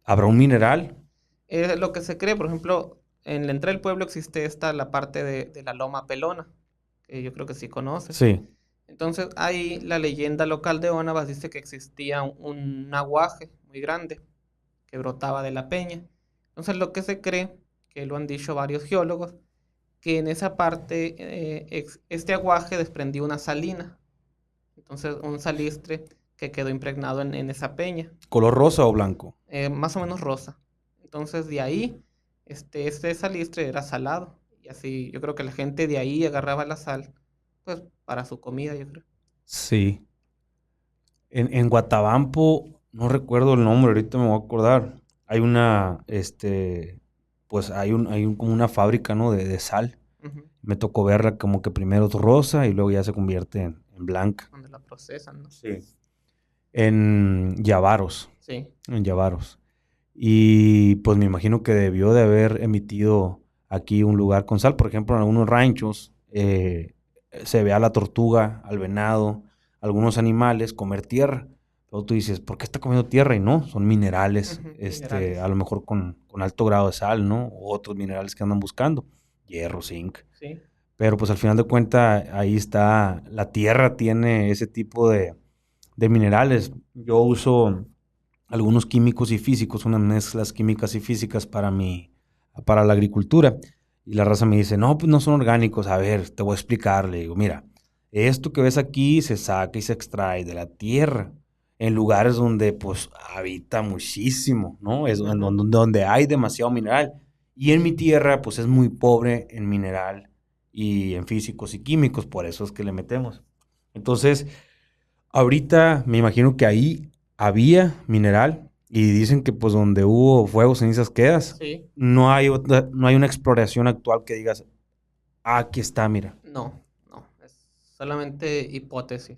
A: ¿Habrá un mineral?
B: Es lo que se cree, por ejemplo, en la entrada del pueblo existe la parte de la loma pelona, que yo creo que sí conoces.
A: Sí.
B: Entonces, ahí la leyenda local de Onabas dice que existía un aguaje muy grande que brotaba de la peña. Entonces, lo que se cree, que lo han dicho varios geólogos, que en esa parte este aguaje desprendió una salina. Entonces, un salistre que quedó impregnado en esa peña,
A: ¿Color rosa o blanco?
B: más o menos rosa. Entonces, de ahí, este salistre era salado. Y así, yo creo que la gente de ahí agarraba la sal, pues, para su comida, yo creo.
A: Sí. En Guatabampo no recuerdo el nombre, ahorita me voy a acordar. Hay una, pues como una fábrica, ¿no? De sal.
B: Ujú.
A: Me tocó verla como que primero es rosa y luego ya se convierte en blanca.
B: Donde la procesan, ¿no?
A: Sí. En Yavaros,
B: Sí.
A: en Yavaros. Y pues me imagino que debió de haber emitido aquí un lugar con sal. Por ejemplo, en algunos ranchos se ve a la tortuga, al venado, algunos animales comer tierra. Luego tú dices, ¿por qué está comiendo tierra? Y no, son minerales,
B: Ujú, minerales.
A: a lo mejor con alto grado de sal, ¿no? O otros minerales que andan buscando, hierro, zinc.
B: Sí.
A: Pero pues al final de cuentas, ahí está, la tierra tiene ese tipo de minerales. Yo uso algunos químicos y físicos, unas mezclas químicas y físicas para la agricultura. Y la raza me dice, no, pues no son orgánicos. A ver, te voy a explicar. Le digo, mira, esto que ves aquí se saca y se extrae de la tierra, en lugares donde pues habita muchísimo, ¿no? Es en
B: Ujú.
A: donde hay demasiado mineral. Y en mi tierra pues es muy pobre en mineral y en físicos y químicos, por eso es que le metemos. Entonces, ahorita me imagino que ahí había mineral y dicen que pues donde hubo fuego, cenizas quedas.
B: Sí.
A: No hay una exploración actual que digas, "Ah, aquí está, mira".
B: No, no. Es solamente hipótesis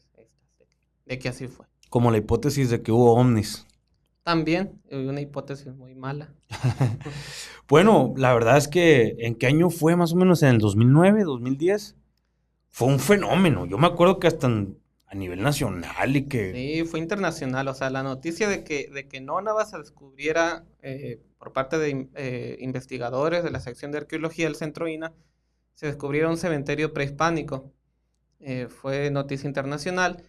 B: de que así fue.
A: Como la hipótesis de que hubo ovnis.
B: También una hipótesis muy mala.
A: Bueno, la verdad es que ¿en qué año fue más o menos? ¿En el 2009, 2010? Fue un fenómeno. Yo me acuerdo que a nivel nacional y que...
B: Sí, fue internacional. O sea, la noticia de que Nonava se descubriera por parte de investigadores de la sección de arqueología del Centro INA, se descubriera un cementerio prehispánico. Fue noticia internacional.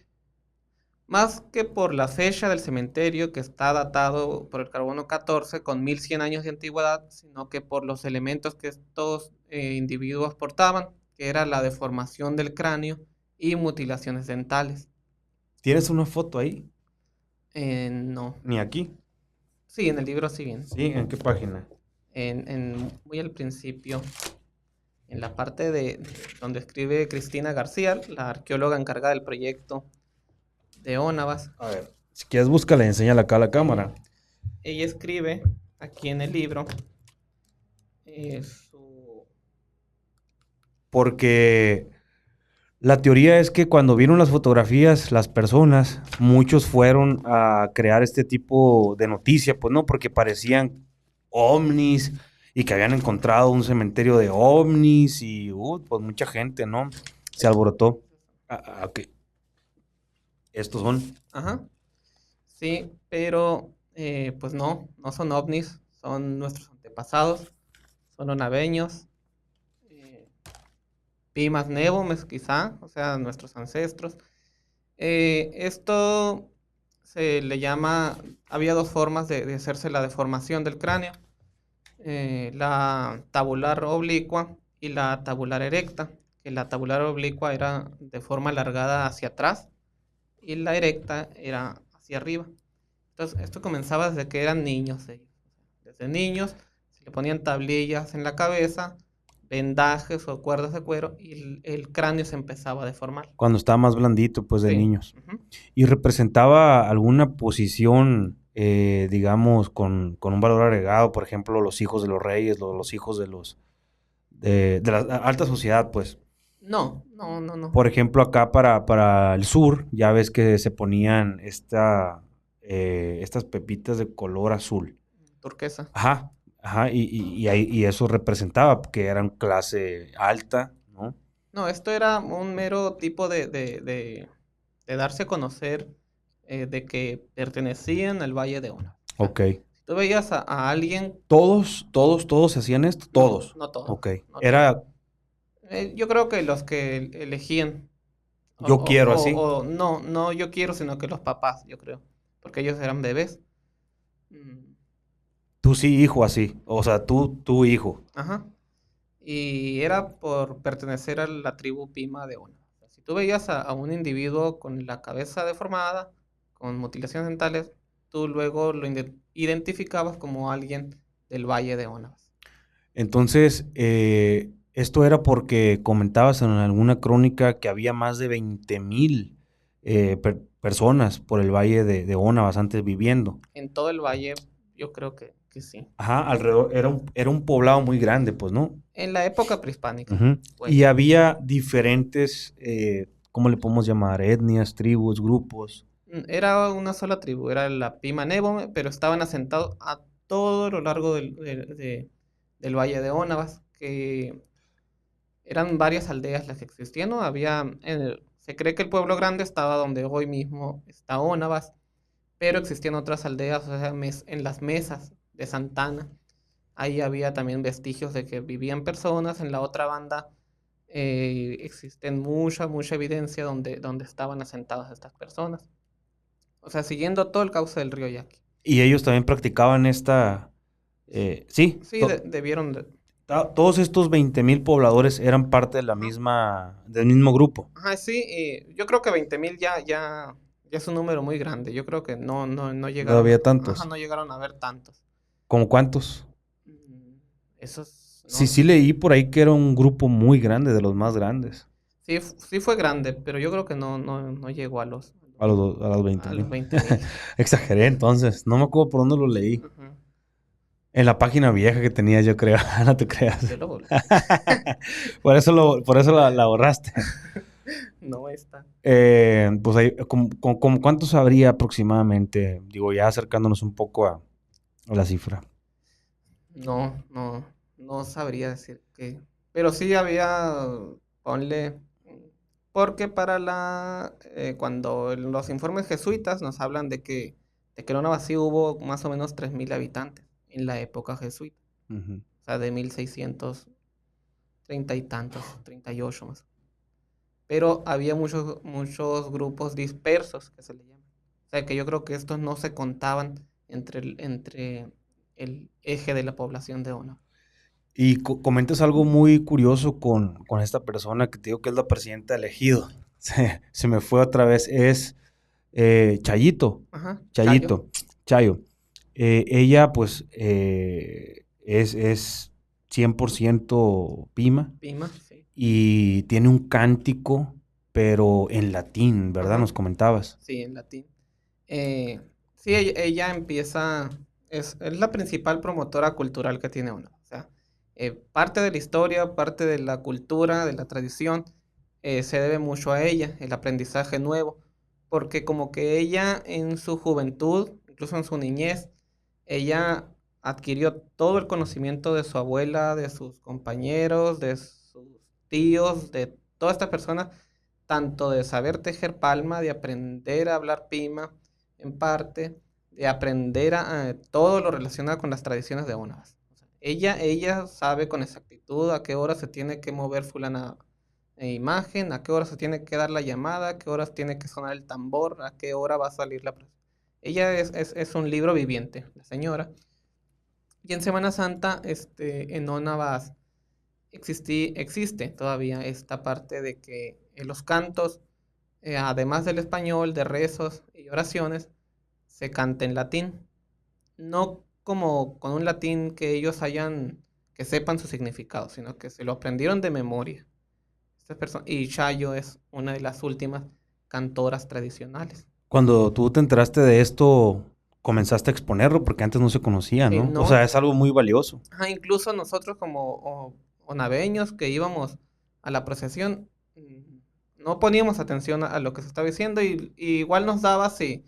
B: Más que por la fecha del cementerio, que está datado por el carbono 14 con 1100 años de antigüedad, sino que por los elementos que estos individuos portaban, que era la deformación del cráneo y mutilaciones dentales.
A: ¿Tienes una foto ahí?
B: No.
A: Ni aquí.
B: Sí, en el libro sí bien.
A: Sí, ¿en qué página?
B: Muy al principio, en la parte donde escribe Cristina García, la arqueóloga encargada del proyecto de Ónavas.
A: A ver, si quieres búscala y enséñala acá a la cámara.
B: Ella escribe aquí en el libro su...
A: Porque la teoría es que cuando vieron las fotografías, las personas, muchos fueron a crear este tipo de noticia, pues no, porque parecían ovnis y que habían encontrado un cementerio de ovnis y pues mucha gente, ¿no? Se alborotó. Ok, estos son.
B: Ajá, sí, pero pues no son ovnis, son nuestros antepasados, son onaveños, eh, Pimas Nevomes quizá, o sea, nuestros ancestros. Esto se le llama, había dos formas de hacerse la deformación del cráneo, la tabular oblicua y la tabular erecta, que la tabular oblicua era de forma alargada hacia atrás y la erecta era hacia arriba. Entonces, esto comenzaba desde que eran niños ellos. Desde niños se le ponían tablillas en la cabeza, vendajes o cuerdas de cuero y el cráneo se empezaba a deformar.
A: Cuando estaba más blandito, pues de
B: Sí.
A: niños.
B: Ujú.
A: Y representaba alguna posición, digamos, con un valor agregado, por ejemplo, los hijos de los reyes, los hijos de la alta sociedad, pues.
B: No, no, no, no.
A: Por ejemplo, acá para el sur, ya ves que se ponían estas pepitas de color azul.
B: Turquesa.
A: Ajá, ajá, y eso representaba que eran clase alta, ¿no?
B: No, esto era un mero tipo de darse a conocer de que pertenecían al Valle de Ona. O sea,
A: Ok.
B: si tú veías a alguien,
A: ¿Todos hacían esto?
B: no,
A: Todos.
B: no todos,
A: Ok.
B: no todos.
A: Era,
B: Yo creo que los que elegían,
A: yo quiero así.
B: no, no yo quiero, sino que los papás, yo creo, porque ellos eran bebés. Mm,
A: Tú sí, hijo, así. O sea, tú hijo.
B: ajá. Y era por pertenecer a la tribu Pima de Ona. O sea, si tú veías a un individuo con la cabeza deformada, con mutilaciones dentales, tú luego lo identificabas como alguien del Valle de Ona.
A: Entonces, esto era porque comentabas en alguna crónica que había más de 20,000 personas por el valle de Onabas antes viviendo.
B: En todo el valle, yo creo que sí.
A: Ajá, alrededor, era un poblado muy grande, pues, ¿no?
B: En la época prehispánica,
A: Ujú.
B: pues.
A: Y había diferentes, ¿cómo le podemos llamar? Etnias, tribus, grupos.
B: Era una sola tribu, era la Pima Nebome, pero estaban asentados a todo lo largo del valle de Onabas, que eran varias aldeas las que existían, ¿no? Se cree que el pueblo grande estaba donde hoy mismo está Onabas, pero existían otras aldeas, o sea, en las mesas de Santana. Ahí había también vestigios de que vivían personas. En la otra banda existen mucha evidencia donde estaban asentadas estas personas. O sea, siguiendo todo el cauce del río Yaqui.
A: Y ellos también practicaban esta, sí,
B: Sí, debieron de...
A: todos estos 20,000 pobladores eran parte de
B: Ajá.
A: del mismo grupo.
B: Ajá, sí, yo creo que 20,000 ya es un número muy grande. Yo creo que no
A: No
B: llegaron,
A: había
B: ajá,
A: tantos.
B: no llegaron a ver tantos.
A: ¿Cómo cuántos?
B: Esos, no,
A: Sí, sí leí por ahí que era un grupo muy grande, de los más grandes,
B: sí, sí fue grande, pero yo creo que no llegó
A: a los
B: a
A: 20,000.
B: los 20,000.
A: Exageré entonces, no me acuerdo por dónde lo leí.
B: Ujú.
A: En la página vieja que tenía, yo creo. No te creas.
B: Yo lo volví.
A: Por eso la borraste.
B: No está.
A: Pues ahí, como ¿cuántos habría aproximadamente? Digo, ya acercándonos un poco a la cifra.
B: No sabría decir que. Pero sí había, ponle, porque cuando en los informes jesuitas nos hablan de que en Onabasí hubo más o menos 3,000 habitantes en la época jesuita.
A: Ujú.
B: O sea, de 1630 y tantos, 38 más. Pero había muchos grupos dispersos, que se le llaman. O sea, que yo creo que estos no se contaban entre el eje de la población de Onabas.
A: Y comentas algo muy curioso con esta persona que te digo que es la presidenta elegido. Se me fue otra vez. Es Chayito.
B: Ajá, Chayo,
A: Chayito. Chayo. Ella, pues, es 100% Pima
B: Pima, sí.
A: y tiene un cántico, pero en latín, ¿verdad?
B: Ajá,
A: Nos comentabas.
B: sí, en latín. Sí, ella empieza, es la principal promotora cultural que tiene uno. O sea, parte de la historia, parte de la cultura, de la tradición, se debe mucho a ella, el aprendizaje nuevo, porque como que ella en su juventud, incluso en su niñez, ella adquirió todo el conocimiento de su abuela, de sus compañeros, de sus tíos, de todas estas personas, tanto de saber tejer palma, de aprender a hablar pima, en parte, de aprender todo lo relacionado con las tradiciones de Onabas. O sea, ella sabe con exactitud a qué hora se tiene que mover fulana imagen, a qué hora se tiene que dar la llamada, a qué horas tiene que sonar el tambor, a qué hora va a salir la... Ella es un libro viviente, la señora. Y en Semana Santa, en Onabas existe todavía esta parte de que los cantos, además del español, de rezos y oraciones, se canta en latín. No como con un latín que sepan su significado, sino que se lo aprendieron de memoria. Y Chayo es una de las últimas cantoras tradicionales.
A: Cuando tú te enteraste de esto, comenzaste a exponerlo porque antes no se conocía, ¿no? O sea,
B: No,
A: es algo muy valioso.
B: incluso nosotros como onaveños que íbamos a la procesión, no poníamos atención a lo que se estaba diciendo y igual nos daba si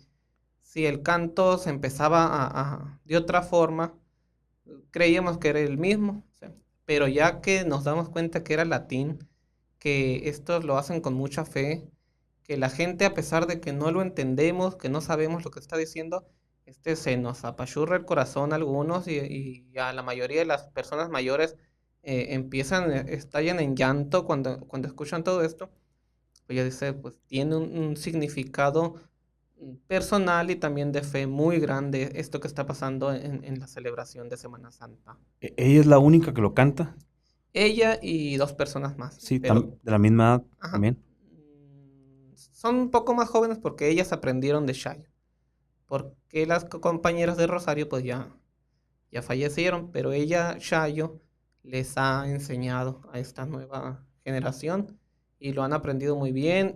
B: el canto se empezaba de otra forma, creíamos que era el mismo, o sea, pero ya que nos damos cuenta que era latín, que estos lo hacen con mucha fe, que la gente a pesar de que no lo entendemos, que no sabemos lo que está diciendo, se nos apachurra el corazón a algunos y a la mayoría de las personas mayores estallan en llanto cuando escuchan todo esto. Pues ya dice, pues tiene un significado personal y también de fe muy grande esto que está pasando en la celebración de Semana Santa.
A: Ella es la única que lo canta.
B: Ella y dos personas más,
A: Sí,
B: pero
A: de la misma edad
B: ajá,
A: también.
B: son un poco más jóvenes porque ellas aprendieron de Shayo. Porque las compañeras de Rosario pues ya fallecieron, pero ella, Shayo, les ha enseñado a esta nueva generación y lo han aprendido muy bien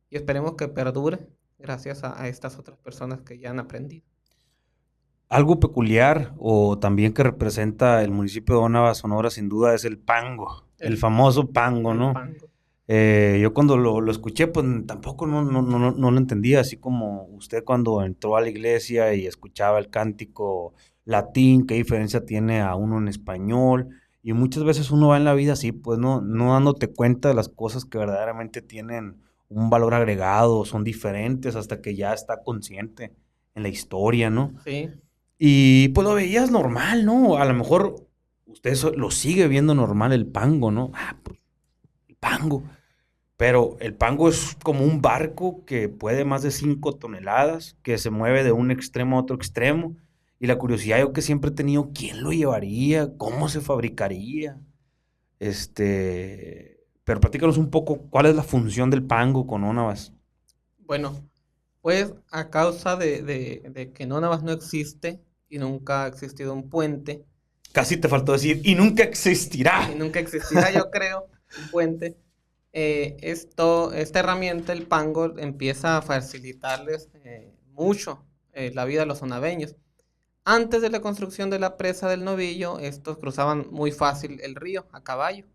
B: y esperemos que perdure gracias a estas otras personas que ya han aprendido.
A: Algo peculiar o también que representa el municipio de Ónava, Sonora, sin duda, es el pango, el famoso pango,
B: El
A: ¿no?
B: pango.
A: Yo cuando lo escuché, pues tampoco no lo entendía, así como usted cuando entró a la iglesia y escuchaba el cántico latín, qué diferencia tiene a uno en español, y muchas veces uno va en la vida así, pues no dándote cuenta de las cosas que verdaderamente tienen un valor agregado, son diferentes hasta que ya está consciente en la historia, ¿no?
B: Sí,
A: Y pues lo veías normal, ¿no? A lo mejor usted lo sigue viendo normal el pango, ¿no? Ah, pues el pango. Pero el pango es como un barco que puede más de 5 toneladas, que se mueve de un extremo a otro extremo. Y la curiosidad yo que siempre he tenido, ¿quién lo llevaría? ¿Cómo se fabricaría? Pero platícanos un poco, ¿cuál es la función del pango con Onavas?
B: bueno, pues a causa de que Nonavas no existe y nunca ha existido un puente,
A: Casi te faltó decir, y nunca existirá.
B: y nunca existirá, yo creo, un puente, esta herramienta, el Pango, empieza a facilitarles mucho la vida a los onaveños. Antes de la construcción de la presa del Novillo, estos cruzaban muy fácil el río a caballo.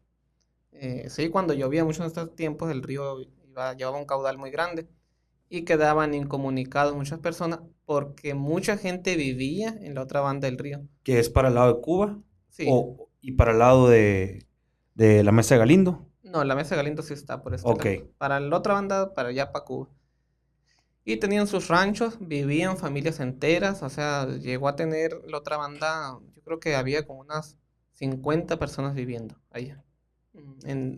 B: Sí, cuando llovía mucho en estos tiempos, el río llevaba un caudal muy grande y quedaban incomunicados muchas personas porque mucha gente vivía en la otra banda del río.
A: Que es para el lado de Cuba
B: Sí,
A: y para el lado de la Mesa de Galindo.
B: no, la Mesa de Galindo sí está por este
A: Ok.
B: lado. Para la otra banda, para allá, para Cuba. Y tenían sus ranchos, vivían familias enteras, o sea, llegó a tener la otra banda, yo creo que había como unas 50 personas viviendo allá,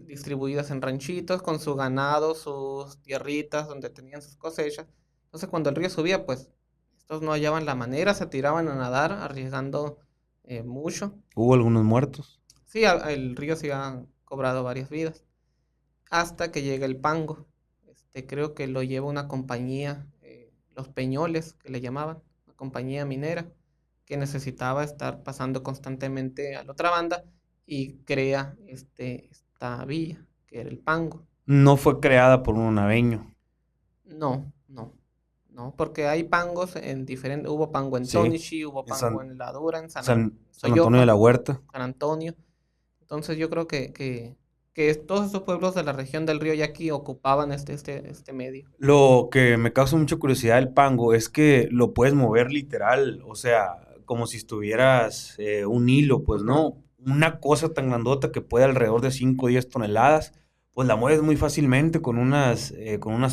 B: distribuidas en ranchitos, con su ganado, sus tierritas, donde tenían sus cosechas. Entonces, cuando el río subía, pues, estos no hallaban la manera, se tiraban a nadar, arriesgando mucho.
A: Hubo algunos muertos.
B: Sí, el río sí ha cobrado varias vidas, hasta que llega el Pango. Creo que lo lleva una compañía, Los Peñoles, que le llamaban, una compañía minera, que necesitaba estar pasando constantemente a la otra banda y crea esta villa, que era el Pango.
A: No fue creada por un naveño.
B: No, no, no, porque hay pangos en diferentes, hubo pango en
A: Sí.
B: Tonichi, hubo
A: En
B: pango en La Dura, en
A: San Antonio de la Huerta.
B: San Antonio. Entonces yo creo que todos esos pueblos de la región del río Yaqui ocupaban este medio.
A: Lo que me causa mucha curiosidad del pango es que lo puedes mover literal, o sea, como si estuvieras un hilo, pues no, una cosa tan grandota que puede alrededor de 5 o 10 toneladas, pues la mueves muy fácilmente con unas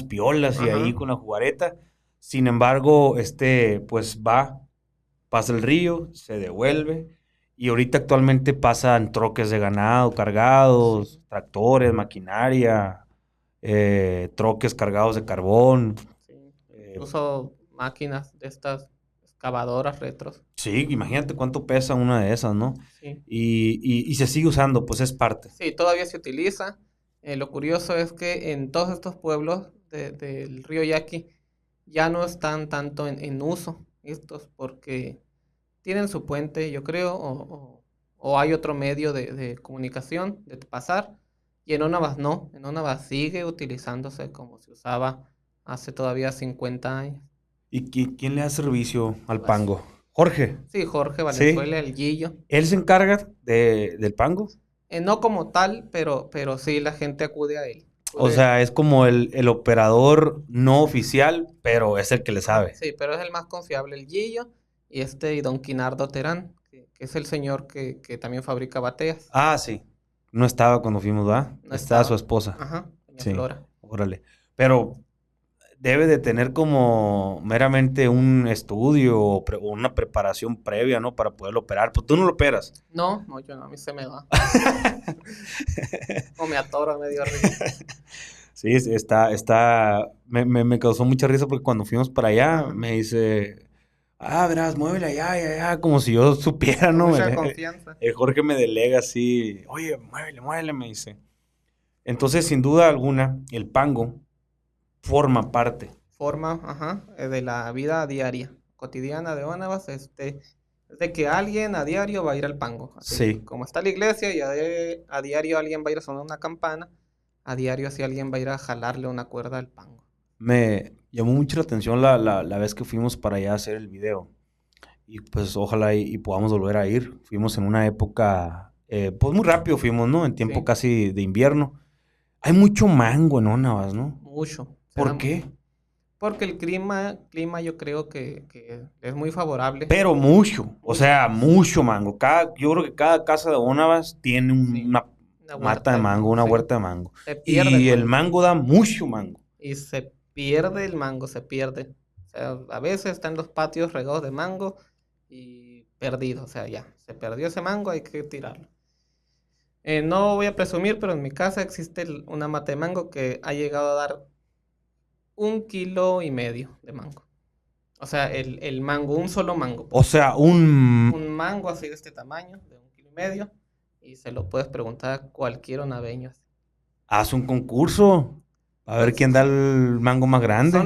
A: piolas y
B: Ajá.
A: ahí con la jugareta. Sin embargo, pues pasa el río, se devuelve y ahorita actualmente pasan troques de ganado cargados,
B: Sí,
A: tractores, maquinaria, troques cargados de carbón.
B: sí.
A: eh,
B: Incluso máquinas de estas excavadoras retros.
A: sí, imagínate cuánto pesa una de esas, ¿no?
B: Sí.
A: Y se sigue usando, pues es parte.
B: Sí, todavía se utiliza. Lo curioso es que en todos estos pueblos del río Yaqui ya no están tanto en uso estos porque tienen su puente, yo creo, o hay otro medio de comunicación, de pasar. Y en Onavas no, en Onavas sigue utilizándose como se usaba hace todavía 50 años.
A: ¿Y quién le da servicio al
B: Pues,
A: pango? Jorge.
B: sí, Jorge
A: Sí.
B: Valenzuela, el Guillo.
A: ¿Él se encarga del pango?
B: No como tal, pero sí la gente acude a él.
A: O sea, es como el operador no oficial, pero es el que le sabe.
B: Sí, pero es el más confiable, el Guillo y Don Quinardo Terán, que es el señor que también fabrica bateas.
A: Ah, sí. No estaba cuando fuimos, ¿va?
B: No
A: Estaba su
B: estaba.
A: esposa.
B: Ajá, doña
A: Sí,
B: Flora.
A: órale. Pero debe de tener como meramente un estudio o una preparación previa, ¿no? Para poderlo operar. Pues tú no lo operas.
B: No, no, yo no, a mí se me va. O me atoro a medio río.
A: Sí, me causó mucha risa porque cuando fuimos para allá
B: Ajá.
A: me dice, verás, muévele allá, allá, como si yo supiera,
B: Con
A: ¿no?
B: mucha confianza.
A: El Jorge me delega así, oye, muévele, me dice. Entonces, sin duda alguna, el pango forma parte.
B: Forma, ajá, de la vida diaria, cotidiana de Onavas, es de que alguien a diario va a ir al pango. Así
A: Sí.
B: como está la iglesia y a diario alguien va a ir a sonar una campana, a diario así alguien va a ir a jalarle una cuerda al pango.
A: Me llamó mucho la atención la vez que fuimos para allá a hacer el video. Y pues ojalá y podamos volver a ir. Fuimos en una época, pues muy rápido fuimos, ¿no? En tiempo
B: Sí,
A: casi de invierno. Hay mucho mango en Onavas, ¿no?
B: mucho. Se da
A: ¿Por
B: mucho.
A: qué?
B: Porque el clima yo creo que es muy favorable.
A: Pero mucho, o
B: Mucho.
A: sea, mucho mango. Yo creo que cada casa de Onavas tiene
B: Sí,
A: una
B: una
A: mata
B: huerta
A: de
B: de
A: mango,
B: mango,
A: una
B: sí.
A: huerta de mango.
B: Se pierde el
A: Y el
B: mango.
A: mango da mucho mango.
B: Y se pierde el mango, se pierde. O sea, a veces están los patios regados de mango y perdido. O sea, ya, se perdió ese mango, hay que tirarlo. No voy a presumir, pero en mi casa existe una mata de mango que ha llegado a dar 1,5 kilos de mango. O sea, el mango, un solo mango,
A: O
B: pues.
A: sea,
B: Un mango así de este tamaño, de 1,5 kilos, y se lo puedes preguntar a cualquier onaveño.
A: haz un concurso. A ver
B: Pues
A: quién da el mango más grande.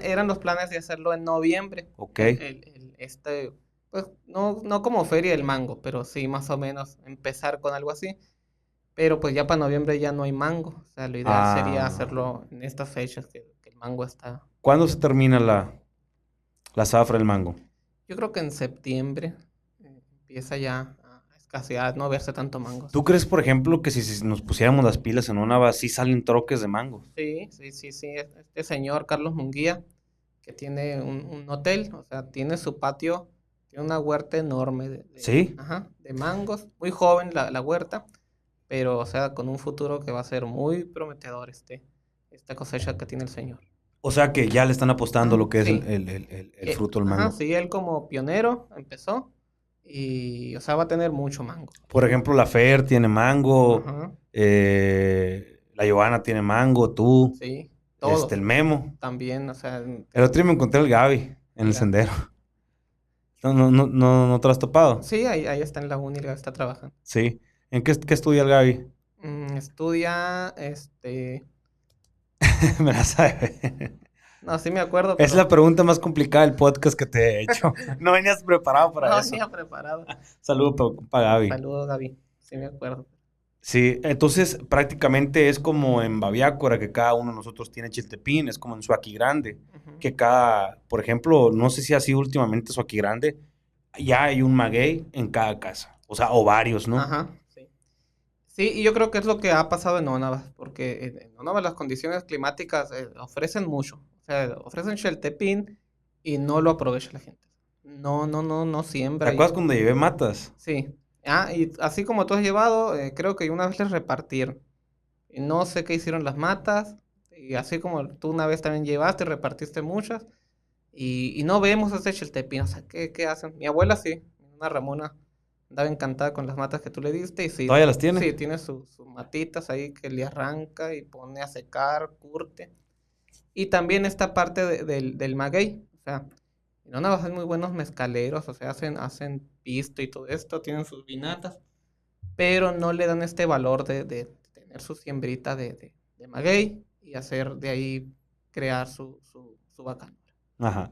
B: eran los planes de hacerlo en noviembre.
A: Ok.
B: Pues no como feria del mango, pero sí más o menos empezar con algo así. Pero pues ya para noviembre ya no hay mango. O sea, lo ideal sería
A: Ah,
B: hacerlo en estas fechas que el mango está.
A: ¿cuándo se termina la zafra del mango?
B: Yo creo que en septiembre empieza ya a escasear, no verse tanto mango.
A: ¿Tú crees, por ejemplo, que si nos pusiéramos las pilas en una sí salen troques de mango?
B: Sí, sí, sí, sí. Este señor Carlos Munguía, que tiene un hotel, o sea, tiene su patio, tiene una huerta enorme
A: ¿Sí?
B: ajá, de mangos, muy joven la huerta, pero, o sea, con un futuro que va a ser muy prometedor esta cosecha que tiene el señor.
A: O sea que ya le están apostando lo que es
B: Sí,
A: el fruto del
B: ajá,
A: mango.
B: sí, él como pionero empezó y, o sea, va a tener mucho mango.
A: Por ejemplo, la Fer tiene mango,
B: Ajá,
A: la Giovanna tiene mango, tú,
B: sí, todos
A: el Memo.
B: también, o sea,
A: El otro día me encontré el Gaby en
B: el
A: el
B: Gaby.
A: sendero. No te lo has topado.
B: Sí, ahí está en la uni, está trabajando.
A: Sí. ¿En qué estudia el Gaby?
B: Estudia,
A: Me la sabe.
B: no, sí me acuerdo,
A: Es la
B: pero
A: pregunta más complicada del podcast que te he hecho. No venías preparado para
B: no
A: eso.
B: venía preparado.
A: Saludos para Gaby.
B: Saludos, Gaby, sí me acuerdo.
A: Sí, entonces prácticamente es como en Baviácora, que cada uno de nosotros tiene chiltepín, es como en Suaki Grande,
B: Ujú.
A: que por ejemplo, no sé si ha sido últimamente Suaki Grande, ya hay un maguey en cada casa, o sea, o varios, ¿no?
B: Ajá, sí. Sí, y yo creo que es lo que ha pasado en Onava, porque en Onava las condiciones climáticas ofrecen mucho. O sea, ofrecen Xeltepín y no lo aprovecha la gente. No, no, no, no
A: ¿Te
B: siembra
A: acuerdas
B: y
A: cuando llevé matas?
B: sí. Ah, y así como tú has llevado, creo que una vez les repartieron. Y no sé qué hicieron las matas. Y así como tú una vez también llevaste y repartiste muchas. Y no vemos ese chiltepín. O sea, ¿qué hacen? Mi abuela sí. Una Ramona andaba encantada con las matas que tú le diste. Y sí,
A: ¿Todavía las
B: sí,
A: tiene?
B: tiene sus matitas ahí que le arranca y pone a secar, curte. Y también esta parte del maguey. O sea, en una hay muy buenos mezcaleros. O sea, hacen pisto y todo esto. Tienen sus vinatas, pero no le dan este valor de tener su siembrita de maguey y hacer de ahí crear su bacán.
A: Ajá.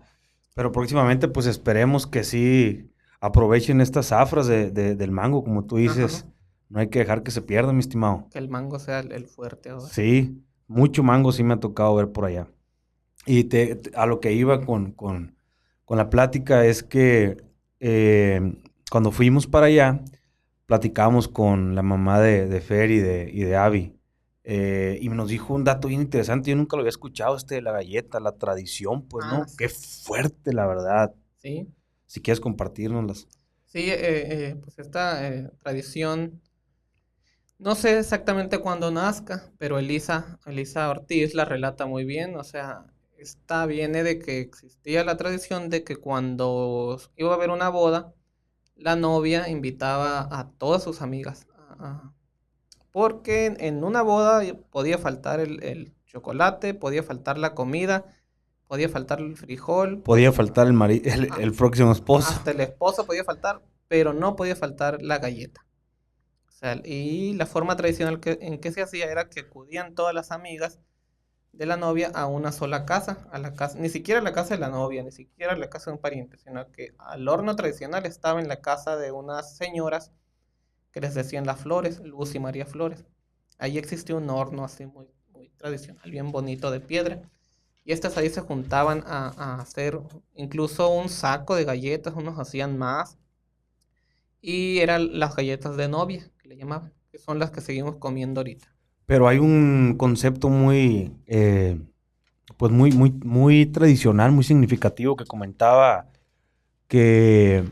A: Pero próximamente, pues esperemos que sí aprovechen estas zafras del mango, como tú
B: Ajá,
A: dices. No hay que dejar que se pierda, mi estimado.
B: que el mango sea el fuerte ahora.
A: Sí, mucho mango sí me ha tocado ver por allá. Y a lo que iba con la plática es que cuando fuimos para allá, platicamos con la mamá de Fer y de Abby. Y nos dijo un dato bien interesante, yo nunca lo había escuchado, de la galleta, la tradición, pues,
B: Ah,
A: ¿no? Qué
B: sí,
A: fuerte, la verdad.
B: sí,
A: Si quieres compartirnoslas.
B: sí, pues esta tradición, no sé exactamente cuándo nazca, pero Elisa Ortiz la relata muy bien, o sea, esta viene de que existía la tradición de que cuando iba a haber una boda, la novia invitaba a todas sus amigas. Porque en una boda podía faltar el chocolate, podía faltar la comida, podía faltar el frijol,
A: Podía faltar
B: ah,
A: el próximo esposo.
B: hasta el esposo podía faltar, pero no podía faltar la galleta. O sea, y la forma tradicional en que se hacía era que acudían todas las amigas de la novia a una sola casa, a la casa, ni siquiera a la casa de la novia, ni siquiera a la casa de un pariente, sino que al horno tradicional estaba en la casa de unas señoras que les decían las Flores, Luz y María Flores. Ahí existía un horno así muy, muy tradicional, bien bonito de piedra. Y estas ahí se juntaban a hacer incluso un saco de galletas, unos hacían más. Y eran las galletas de novia, que le llamaban, que son las que seguimos comiendo ahorita.
A: Pero hay un concepto muy, pues muy tradicional, muy significativo que comentaba que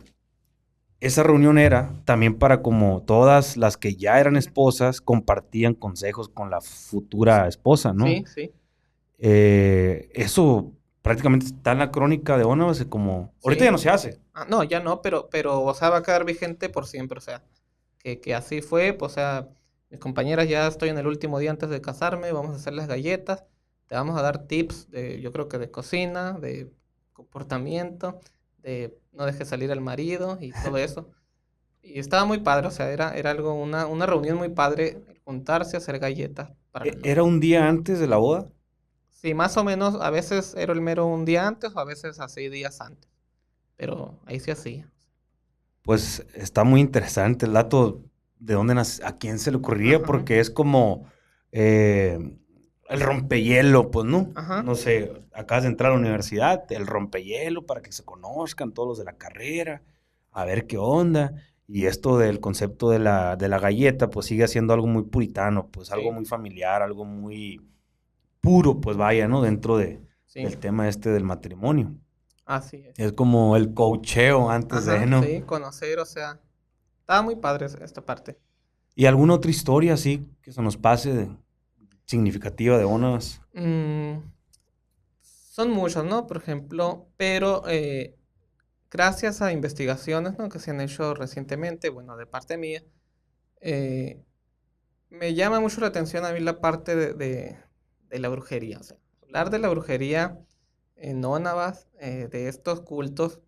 A: esa reunión era también para como todas las que ya eran esposas compartían consejos con la futura esposa, ¿no?
B: Sí, sí,
A: Eso prácticamente está en la crónica de Onabas, como ahorita ya
B: sí.
A: no se hace.
B: No, ya no, pero, o sea, va a quedar vigente por siempre, o sea, que así fue, pues, o sea, mis compañeras, ya estoy en el último día antes de casarme, vamos a hacer las galletas, te vamos a dar tips de, yo creo que de cocina, de comportamiento, de no dejes salir al marido y todo eso. Y estaba muy padre, o sea, era algo, una reunión muy padre, el juntarse a hacer galletas para la
A: Era
B: novia.
A: un día antes de la boda.
B: Sí, más o menos, a veces era el mero un día antes o a veces a 6 días antes, pero ahí se hacía.
A: Pues está muy interesante el dato de dónde nace, a quién se le ocurriría,
B: Ajá,
A: porque es como eh, el rompehielo, pues, ¿no?
B: ajá.
A: No sé, acabas de entrar a la universidad, el rompehielo para que se conozcan todos los de la carrera, a ver qué onda. Y esto del concepto de la galleta, pues sigue siendo algo muy puritano, pues algo
B: Sí,
A: muy familiar, algo muy puro, pues vaya, ¿no? Dentro del
B: sí,
A: tema este del matrimonio.
B: así es.
A: Es como el coacheo antes de,
B: Ajá,
A: ¿no?
B: sí, conocer, o sea, estaba muy padre esta parte.
A: ¿Y alguna otra historia así que se nos pase significativa de unas?
B: Mm, son muchos, ¿no? Por ejemplo, pero gracias a investigaciones, ¿no? Que se han hecho recientemente, bueno, de parte mía, eh, me llama mucho la atención a mí la parte de la brujería. O sea, hablar de la brujería en Ónavas, de estos cultos,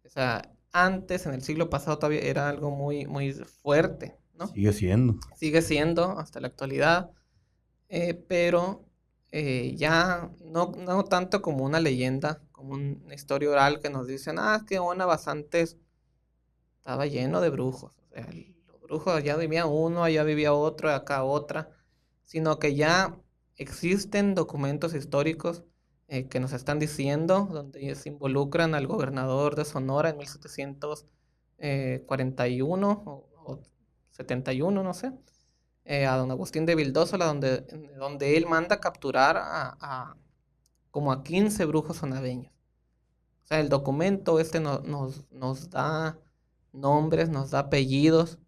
B: o sea, antes, en el siglo pasado, todavía era algo muy, muy fuerte, ¿no?
A: Sigue siendo.
B: Sigue siendo hasta la actualidad, pero ya no tanto como una leyenda, como una historia oral que nos dicen, es que Ónavas antes estaba lleno de brujos. O sea, los brujos allá vivía uno, allá vivía otro, acá otra, sino que ya existen documentos históricos que nos están diciendo, donde se involucran al gobernador de Sonora en 1741 o 71, no sé, a don Agustín de Vildósola, donde él manda capturar como a 15 brujos sonabeños. O sea, el documento este nos da nombres, nos da apellidos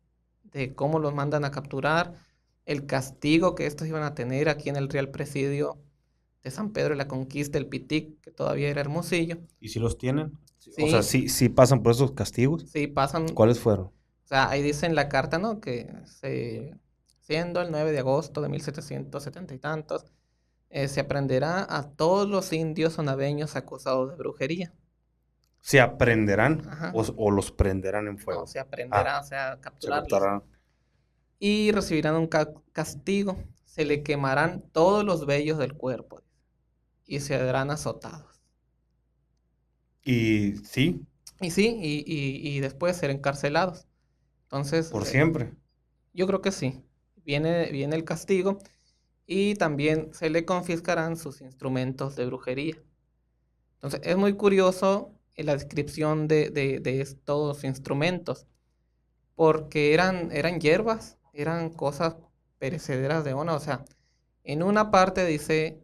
B: de cómo los mandan a capturar, el castigo que estos iban a tener aquí en el Real Presidio de San Pedro de la Conquista, el Pitic, que todavía era Hermosillo.
A: ¿Y si los tienen? Sí, o sea,
B: Sí,
A: sí pasan por esos castigos.
B: sí, pasan,
A: ¿Cuáles fueron?
B: o sea, ahí dice en la carta, ¿no? Que siendo el 9 de agosto de 1770 y tantos, se aprenderá a todos los indios sonabeños acusados de brujería.
A: ¿Se aprenderán
B: Ajá.
A: o los prenderán en
B: No,
A: fuego?
B: se aprenderá,
A: Ah,
B: o sea,
A: se
B: capturarlos.
A: capturarán.
B: Y recibirán un castigo. Se le quemarán todos los vellos del cuerpo y serán azotados.
A: Y sí,
B: Y sí, y después ser encarcelados. Entonces,
A: por siempre.
B: yo creo que sí. Viene el castigo y también se le confiscarán sus instrumentos de brujería. Entonces, es muy curioso la descripción de estos instrumentos, porque eran hierbas, eran cosas perecederas de Ona. O sea, en una parte dice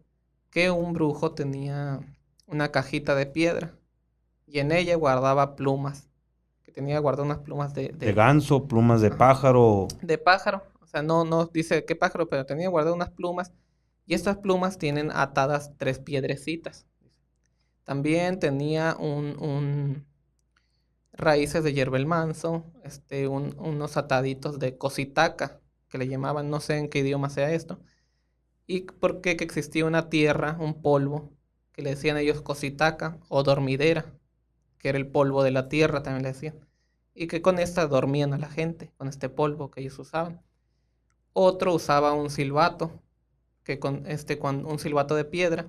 B: que un brujo tenía una cajita de piedra y en ella guardaba plumas, que tenía guardadas unas plumas
A: De ganso, plumas de
B: ajá,
A: pájaro.
B: de pájaro. O sea, no dice qué pájaro, pero tenía guardadas unas plumas y estas plumas tienen atadas 3 piedrecitas. También tenía raíces de hierba el manso, unos ataditos de cositaca, que le llamaban, no sé en qué idioma sea esto, y porque que existía una tierra, un polvo, que le decían ellos cositaca o dormidera, que era el polvo de la tierra, también le decían, y que con esta dormían a la gente, con este polvo que ellos usaban. Otro usaba un silbato, un silbato de piedra,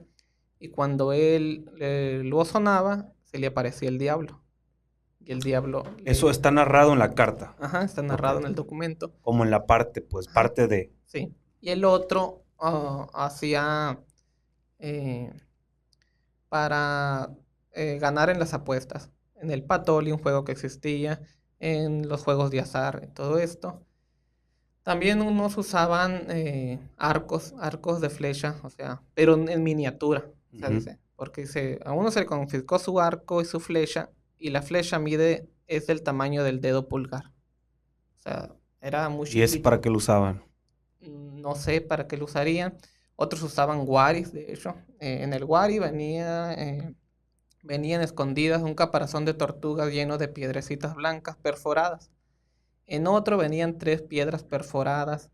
B: y cuando él lo sonaba, se le aparecía el diablo. Y el diablo
A: Eso está narrado en la carta.
B: Ajá, está
A: Ok.
B: narrado en el documento.
A: Como en la parte, pues,
B: Ajá,
A: parte de.
B: sí. Y el otro hacía, eh, para ganar en las apuestas. En el Patoli, un juego que existía, en los juegos de azar, en todo esto. También unos usaban arcos de flecha, o sea, pero en miniatura, o sea, dice, porque a uno se le confiscó su arco y su flecha, y la flecha es del tamaño del dedo pulgar. O sea, era muy
A: ¿Y es
B: chiquito.
A: para qué lo usaban?
B: No sé para qué lo usarían. Otros usaban waris, de hecho. En el wari venían escondidas un caparazón de tortugas lleno de piedrecitas blancas perforadas. En otro venían 3 piedras perforadas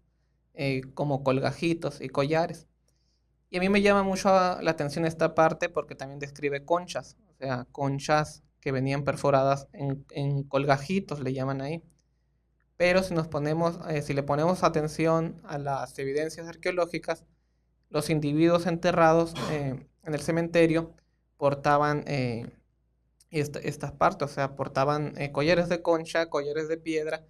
B: como colgajitos y collares. Y a mí me llama mucho la atención esta parte porque también describe conchas, o sea, conchas que venían perforadas en colgajitos, le llaman ahí. Pero si le ponemos atención a las evidencias arqueológicas, los individuos enterrados en el cementerio portaban estas partes, o sea, portaban collares de concha, collares de piedra,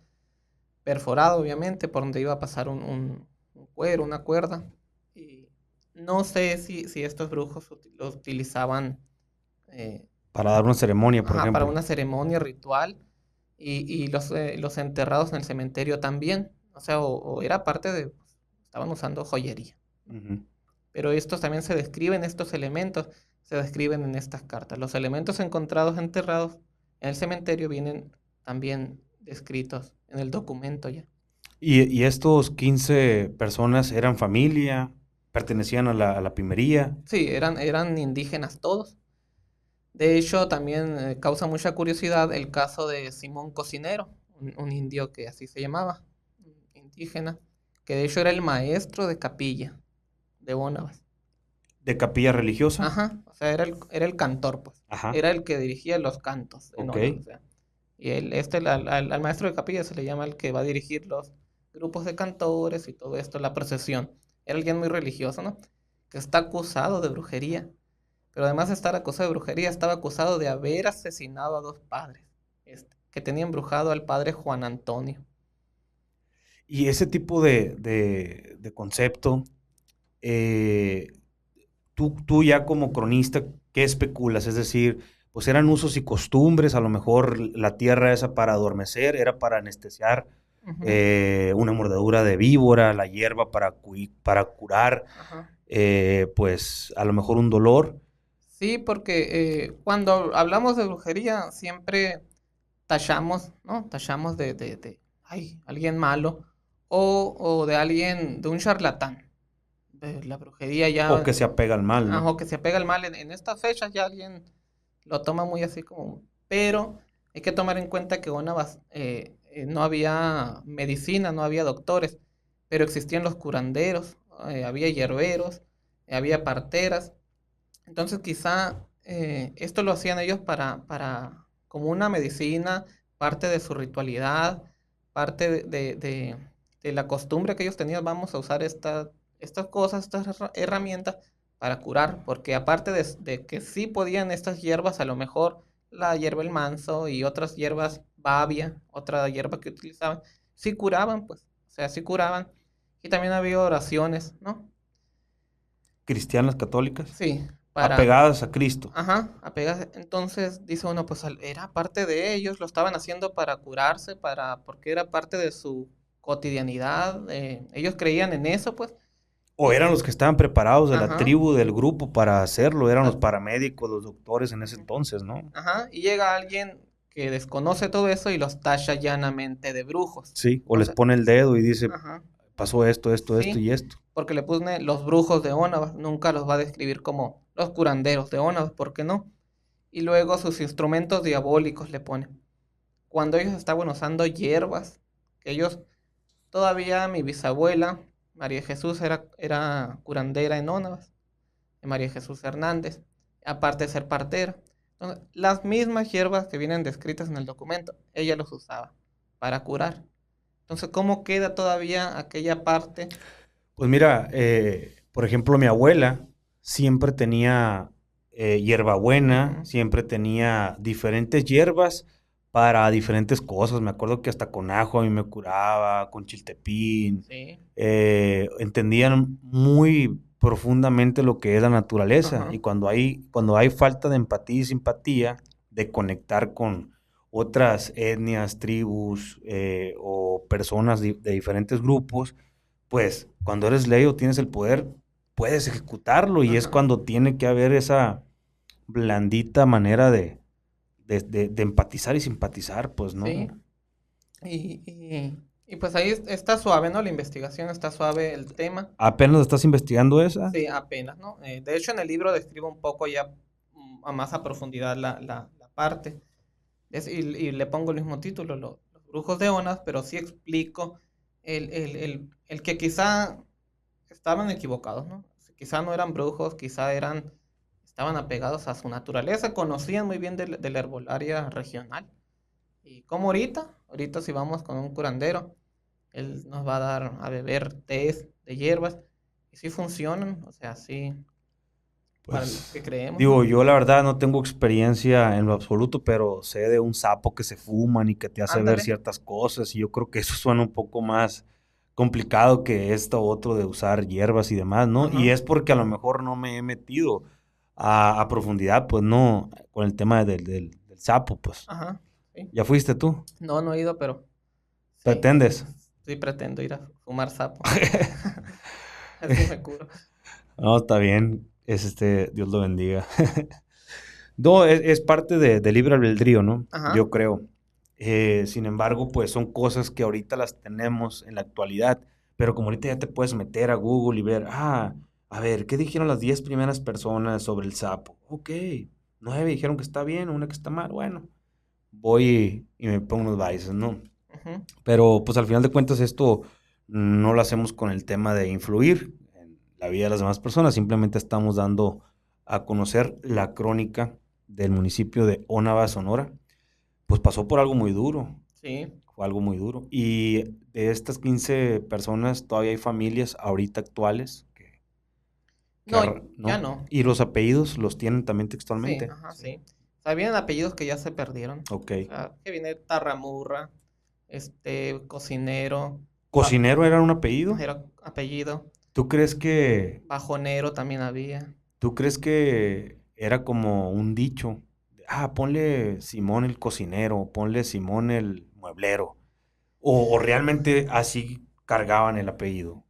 B: perforado obviamente, por donde iba a pasar un cuero, una cuerda. Y no sé si estos brujos lo utilizaban
A: Para dar una ceremonia, por
B: para
A: ejemplo.
B: una ceremonia ritual y los enterrados en el cementerio también. O sea, o era parte de, estaban usando joyería.
A: Ujú.
B: Pero estos elementos se describen en estas cartas. Los elementos encontrados enterrados en el cementerio vienen también descritos en el documento ya.
A: ¿Y estos 15 personas eran familia? ¿Pertenecían a la pimería?
B: Sí, eran indígenas todos. De hecho, también causa mucha curiosidad el caso de Simón Cocinero, un indio que así se llamaba, un indígena, que de hecho era el maestro de capilla de Bónabas.
A: ¿De capilla religiosa?
B: Ajá, o sea, era el cantor, pues.
A: Ajá.
B: Era el que dirigía los cantos en
A: Ok.
B: Bónabas, o sea. Y al maestro de capilla se le llama el que va a dirigir los grupos de cantores y todo esto, la procesión. Era alguien muy religioso, ¿no? Que está acusado de brujería. Pero además de estar acusado de brujería, estaba acusado de haber asesinado a 2 padres, que tenían embrujado al padre Juan Antonio.
A: Y ese tipo de concepto, eh, tú ya como cronista, ¿qué especulas? Es decir, pues eran usos y costumbres, a lo mejor la tierra esa para adormecer, era para anestesiar
B: Ujú.
A: una mordedura de víbora, la hierba para curar,
B: Ajá.
A: pues a lo mejor un dolor.
B: Sí, porque cuando hablamos de brujería siempre tachamos, ¿no? Tachamos ay, alguien malo o de alguien, de un charlatán. De la brujería
A: O que
B: ya,
A: se apega al mal, ¿no?
B: o que se apega al mal. En estas fechas ya alguien lo toma muy así como... Pero hay que tomar en cuenta que Bonabas no había medicina, no había doctores, pero existían los curanderos, había hierberos, había parteras. Entonces quizá esto lo hacían ellos como una medicina, parte de su ritualidad, parte de la costumbre que ellos tenían, vamos a usar estas cosas, estas herramientas para curar, porque aparte de que sí podían estas hierbas, a lo mejor la hierba el manso y otras hierbas, bavia, otra hierba que utilizaban, sí curaban, pues, o sea, sí curaban. Y también había oraciones, ¿no?
A: Cristianas católicas,
B: Sí,
A: apegadas a Cristo.
B: ajá, apegas. Entonces dice uno, pues era parte de ellos, lo estaban haciendo para curarse, porque era parte de su cotidianidad. Ellos creían en eso, pues.
A: O eran los que estaban preparados de la
B: Ajá.
A: tribu, del grupo para hacerlo, eran los
B: Ah,
A: paramédicos, los doctores en ese entonces, ¿no?
B: ajá. Y llega alguien que desconoce todo eso y los tacha llanamente de brujos.
A: Sí, o les
B: Entonces,
A: pone el dedo y dice,
B: ajá.
A: pasó esto, esto, esto
B: Sí,
A: y esto.
B: porque le pone los brujos de Onabas, nunca los va a describir como los curanderos de Onabas, ¿por qué no? Y luego sus instrumentos diabólicos le pone. Cuando ellos estaban usando hierbas, todavía mi bisabuela, María Jesús, era curandera en Onabas, María Jesús Hernández, aparte de ser partera. Entonces, las mismas hierbas que vienen descritas en el documento, ella los usaba para curar. Entonces, ¿cómo queda todavía aquella parte?
A: Pues mira, por ejemplo, mi abuela siempre tenía hierbabuena,
B: Ujú.
A: siempre tenía diferentes hierbas para diferentes cosas. Me acuerdo que hasta con ajo a mí me curaba, con chiltepín.
B: Sí.
A: Entendían muy profundamente lo que es la naturaleza.
B: Ajá.
A: Y cuando hay falta de empatía y simpatía, de conectar con otras etnias, tribus o personas de diferentes grupos, pues cuando eres ley o tienes el poder, puedes ejecutarlo y es
B: Ajá.
A: cuando tiene que haber esa blandita manera de empatizar y simpatizar, pues, ¿no?
B: Sí. Y pues ahí está suave, ¿no? La investigación está suave, el tema.
A: ¿Apenas estás investigando esa?
B: Sí, apenas, ¿no? De hecho, en el libro describo un poco ya a más a profundidad la parte. Y le pongo el mismo título, los brujos de Onas, pero sí explico el que quizá estaban equivocados, ¿no? Quizá no eran brujos, estaban apegados a su naturaleza, conocían muy bien de la herbolaria regional. Y como ahorita si vamos con un curandero, él nos va a dar a beber tés de hierbas, y sí funcionan, o sea, sí, para los que
A: Pues
B: creemos,
A: digo,
B: ¿no?
A: yo la verdad no tengo experiencia en lo absoluto, pero sé de un sapo que se fuman y que te hace ver
B: Ándale.
A: ciertas cosas y yo creo que eso suena un poco más complicado que esto otro de usar hierbas y demás, ¿no? Y
B: Ajá,
A: es porque a lo mejor no me he metido a profundidad, pues no, con el tema del sapo, pues.
B: ajá, sí.
A: ¿Ya fuiste tú?
B: No, no he ido, pero sí,
A: ¿Pretendes?
B: sí pretendo ir a fumar sapo. Así me curo.
A: No, está bien. Dios lo bendiga. No, es parte de libre albedrío, ¿no?
B: Ajá.
A: Yo creo. Sin embargo, pues son cosas que ahorita las tenemos en la actualidad, pero como ahorita ya te puedes meter a Google y ver, a ver, ¿qué dijeron las 10 primeras personas sobre el sapo? Ok, 9 dijeron que está bien, una que está mal, bueno, voy y me pongo unos bases, ¿no?
B: Ujú.
A: Pero pues al final de cuentas esto no lo hacemos con el tema de influir en la vida de las demás personas, simplemente estamos dando a conocer la crónica del municipio de Ónava, Sonora. Pues pasó por algo muy duro,
B: Sí.
A: fue algo muy duro. Y de estas 15 personas todavía hay familias ahorita actuales
B: No, ya
A: ¿no?
B: no.
A: Y los apellidos los tienen también
B: Sí,
A: textualmente,
B: ajá,
A: ¿sí?
B: sí. O sea, vienen apellidos que ya se perdieron.
A: Ok.
B: O sea, que viene Tarramurra, cocinero,
A: ¿Cocinero era un apellido?
B: era apellido,
A: ¿Tú crees que
B: bajonero también había.
A: ¿Tú crees que era como un dicho? Ponle Simón el cocinero, ponle Simón el mueblero. O realmente así cargaban el apellido.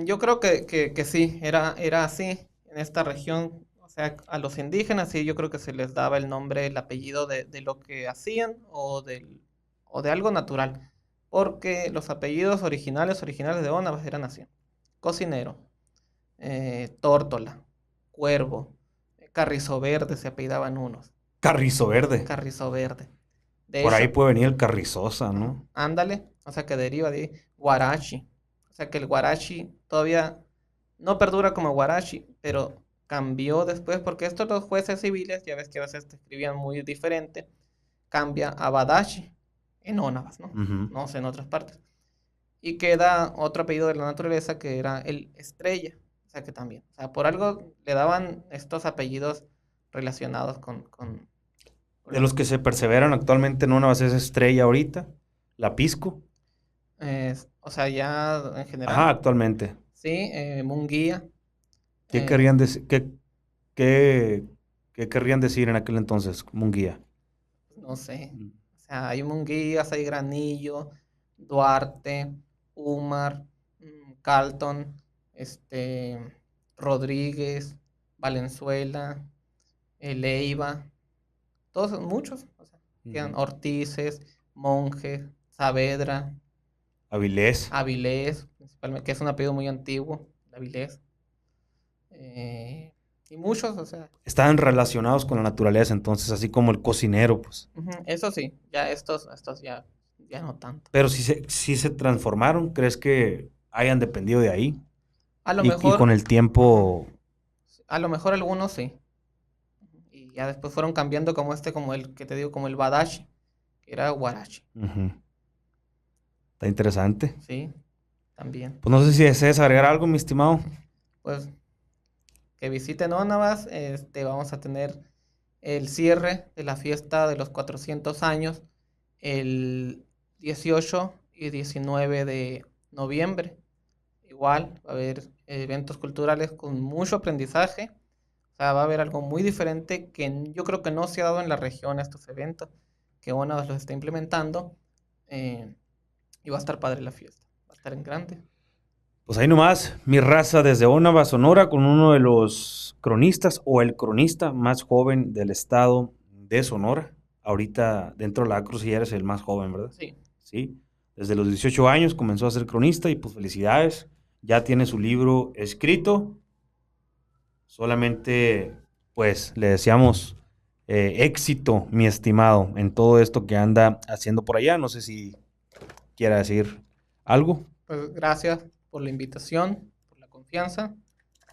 B: Yo creo que sí, era así en esta región. O sea, a los indígenas sí, yo creo que se les daba el nombre, el apellido de lo que hacían o de algo natural. Porque los apellidos originales de Ónavas eran así. Cocinero, Tórtola, Cuervo, Carrizo Verde se apellidaban unos.
A: Carrizo Verde.
B: Carrizo Verde. De
A: Por ahí
B: hecho,
A: puede venir el Carrizosa,
B: ajá,
A: ¿no?
B: ándale, o sea que deriva de Guarachi. O sea que el Guarachi todavía no perdura como Guarachi, pero cambió después, porque estos los jueces civiles, ya ves que a veces te escribían muy diferente, cambia a Badachi en Ónavas, ¿no?
A: Ujú.
B: No sé, en otras partes. Y queda otro apellido de la naturaleza que era el Estrella. O sea que también. O sea, por algo le daban estos apellidos relacionados con
A: De
B: lo
A: los que se perseveran actualmente en una base es Estrella ahorita, la Pisco.
B: o sea, ya en
A: Ajá,
B: general.
A: actualmente.
B: Sí, Munguía.
A: ¿Qué
B: eh,
A: querrían decir? Qué, qué querrían decir en aquel entonces, Munguía?
B: no sé. O sea, hay Munguías, hay Granillo, Duarte, Umar, Carlton, Rodríguez, Valenzuela, Leiva, todos muchos. O sea, quedan
A: Ujú.
B: Ortices, Monjes, Saavedra,
A: Avilés.
B: Avilés, principalmente, que es un apellido muy antiguo, Avilés. Y muchos, o sea,
A: Estaban relacionados con la naturaleza, entonces, así como el cocinero, pues.
B: ujú, eso sí, ya estos ya no tanto.
A: Pero si se transformaron, ¿crees que hayan dependido de ahí?
B: A lo
A: Y con
B: mejor,
A: el
B: ajá,
A: tiempo.
B: a lo mejor algunos sí. Y ya después fueron cambiando como el que te digo, como el Badashi, que era Guarachi.
A: Ujú. Está interesante.
B: Sí, también.
A: Pues no sé si deseas agregar algo, mi estimado.
B: Pues que visiten Ónavas, vamos a tener el cierre de la fiesta de los 400 años el 18 y 19 de noviembre. igual va a haber eventos culturales con mucho aprendizaje. O sea, va a haber algo muy diferente que yo creo que no se ha dado en la región estos eventos, que Onavas los está implementando. eh, y va a estar padre la fiesta, va a estar en grande.
A: Pues ahí nomás, mi raza desde Ónava, Sonora, con uno de los cronistas o el cronista más joven del estado de Sonora. Ahorita dentro de la Cruz ya eres el más joven, ¿verdad?
B: Sí,
A: Sí. Desde los 18 años comenzó a ser cronista y pues felicidades. Ya tiene su libro escrito. Solamente pues le deseamos éxito, mi estimado, en todo esto que anda haciendo por allá. No sé si quiera decir algo.
B: pues gracias por la invitación, por la confianza.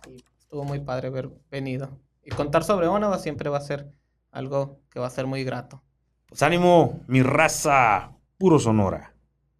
B: Y estuvo muy padre haber venido. Y contar sobre Onavas siempre va a ser algo que va a ser muy grato.
A: Pues ánimo, mi raza, puro Sonora.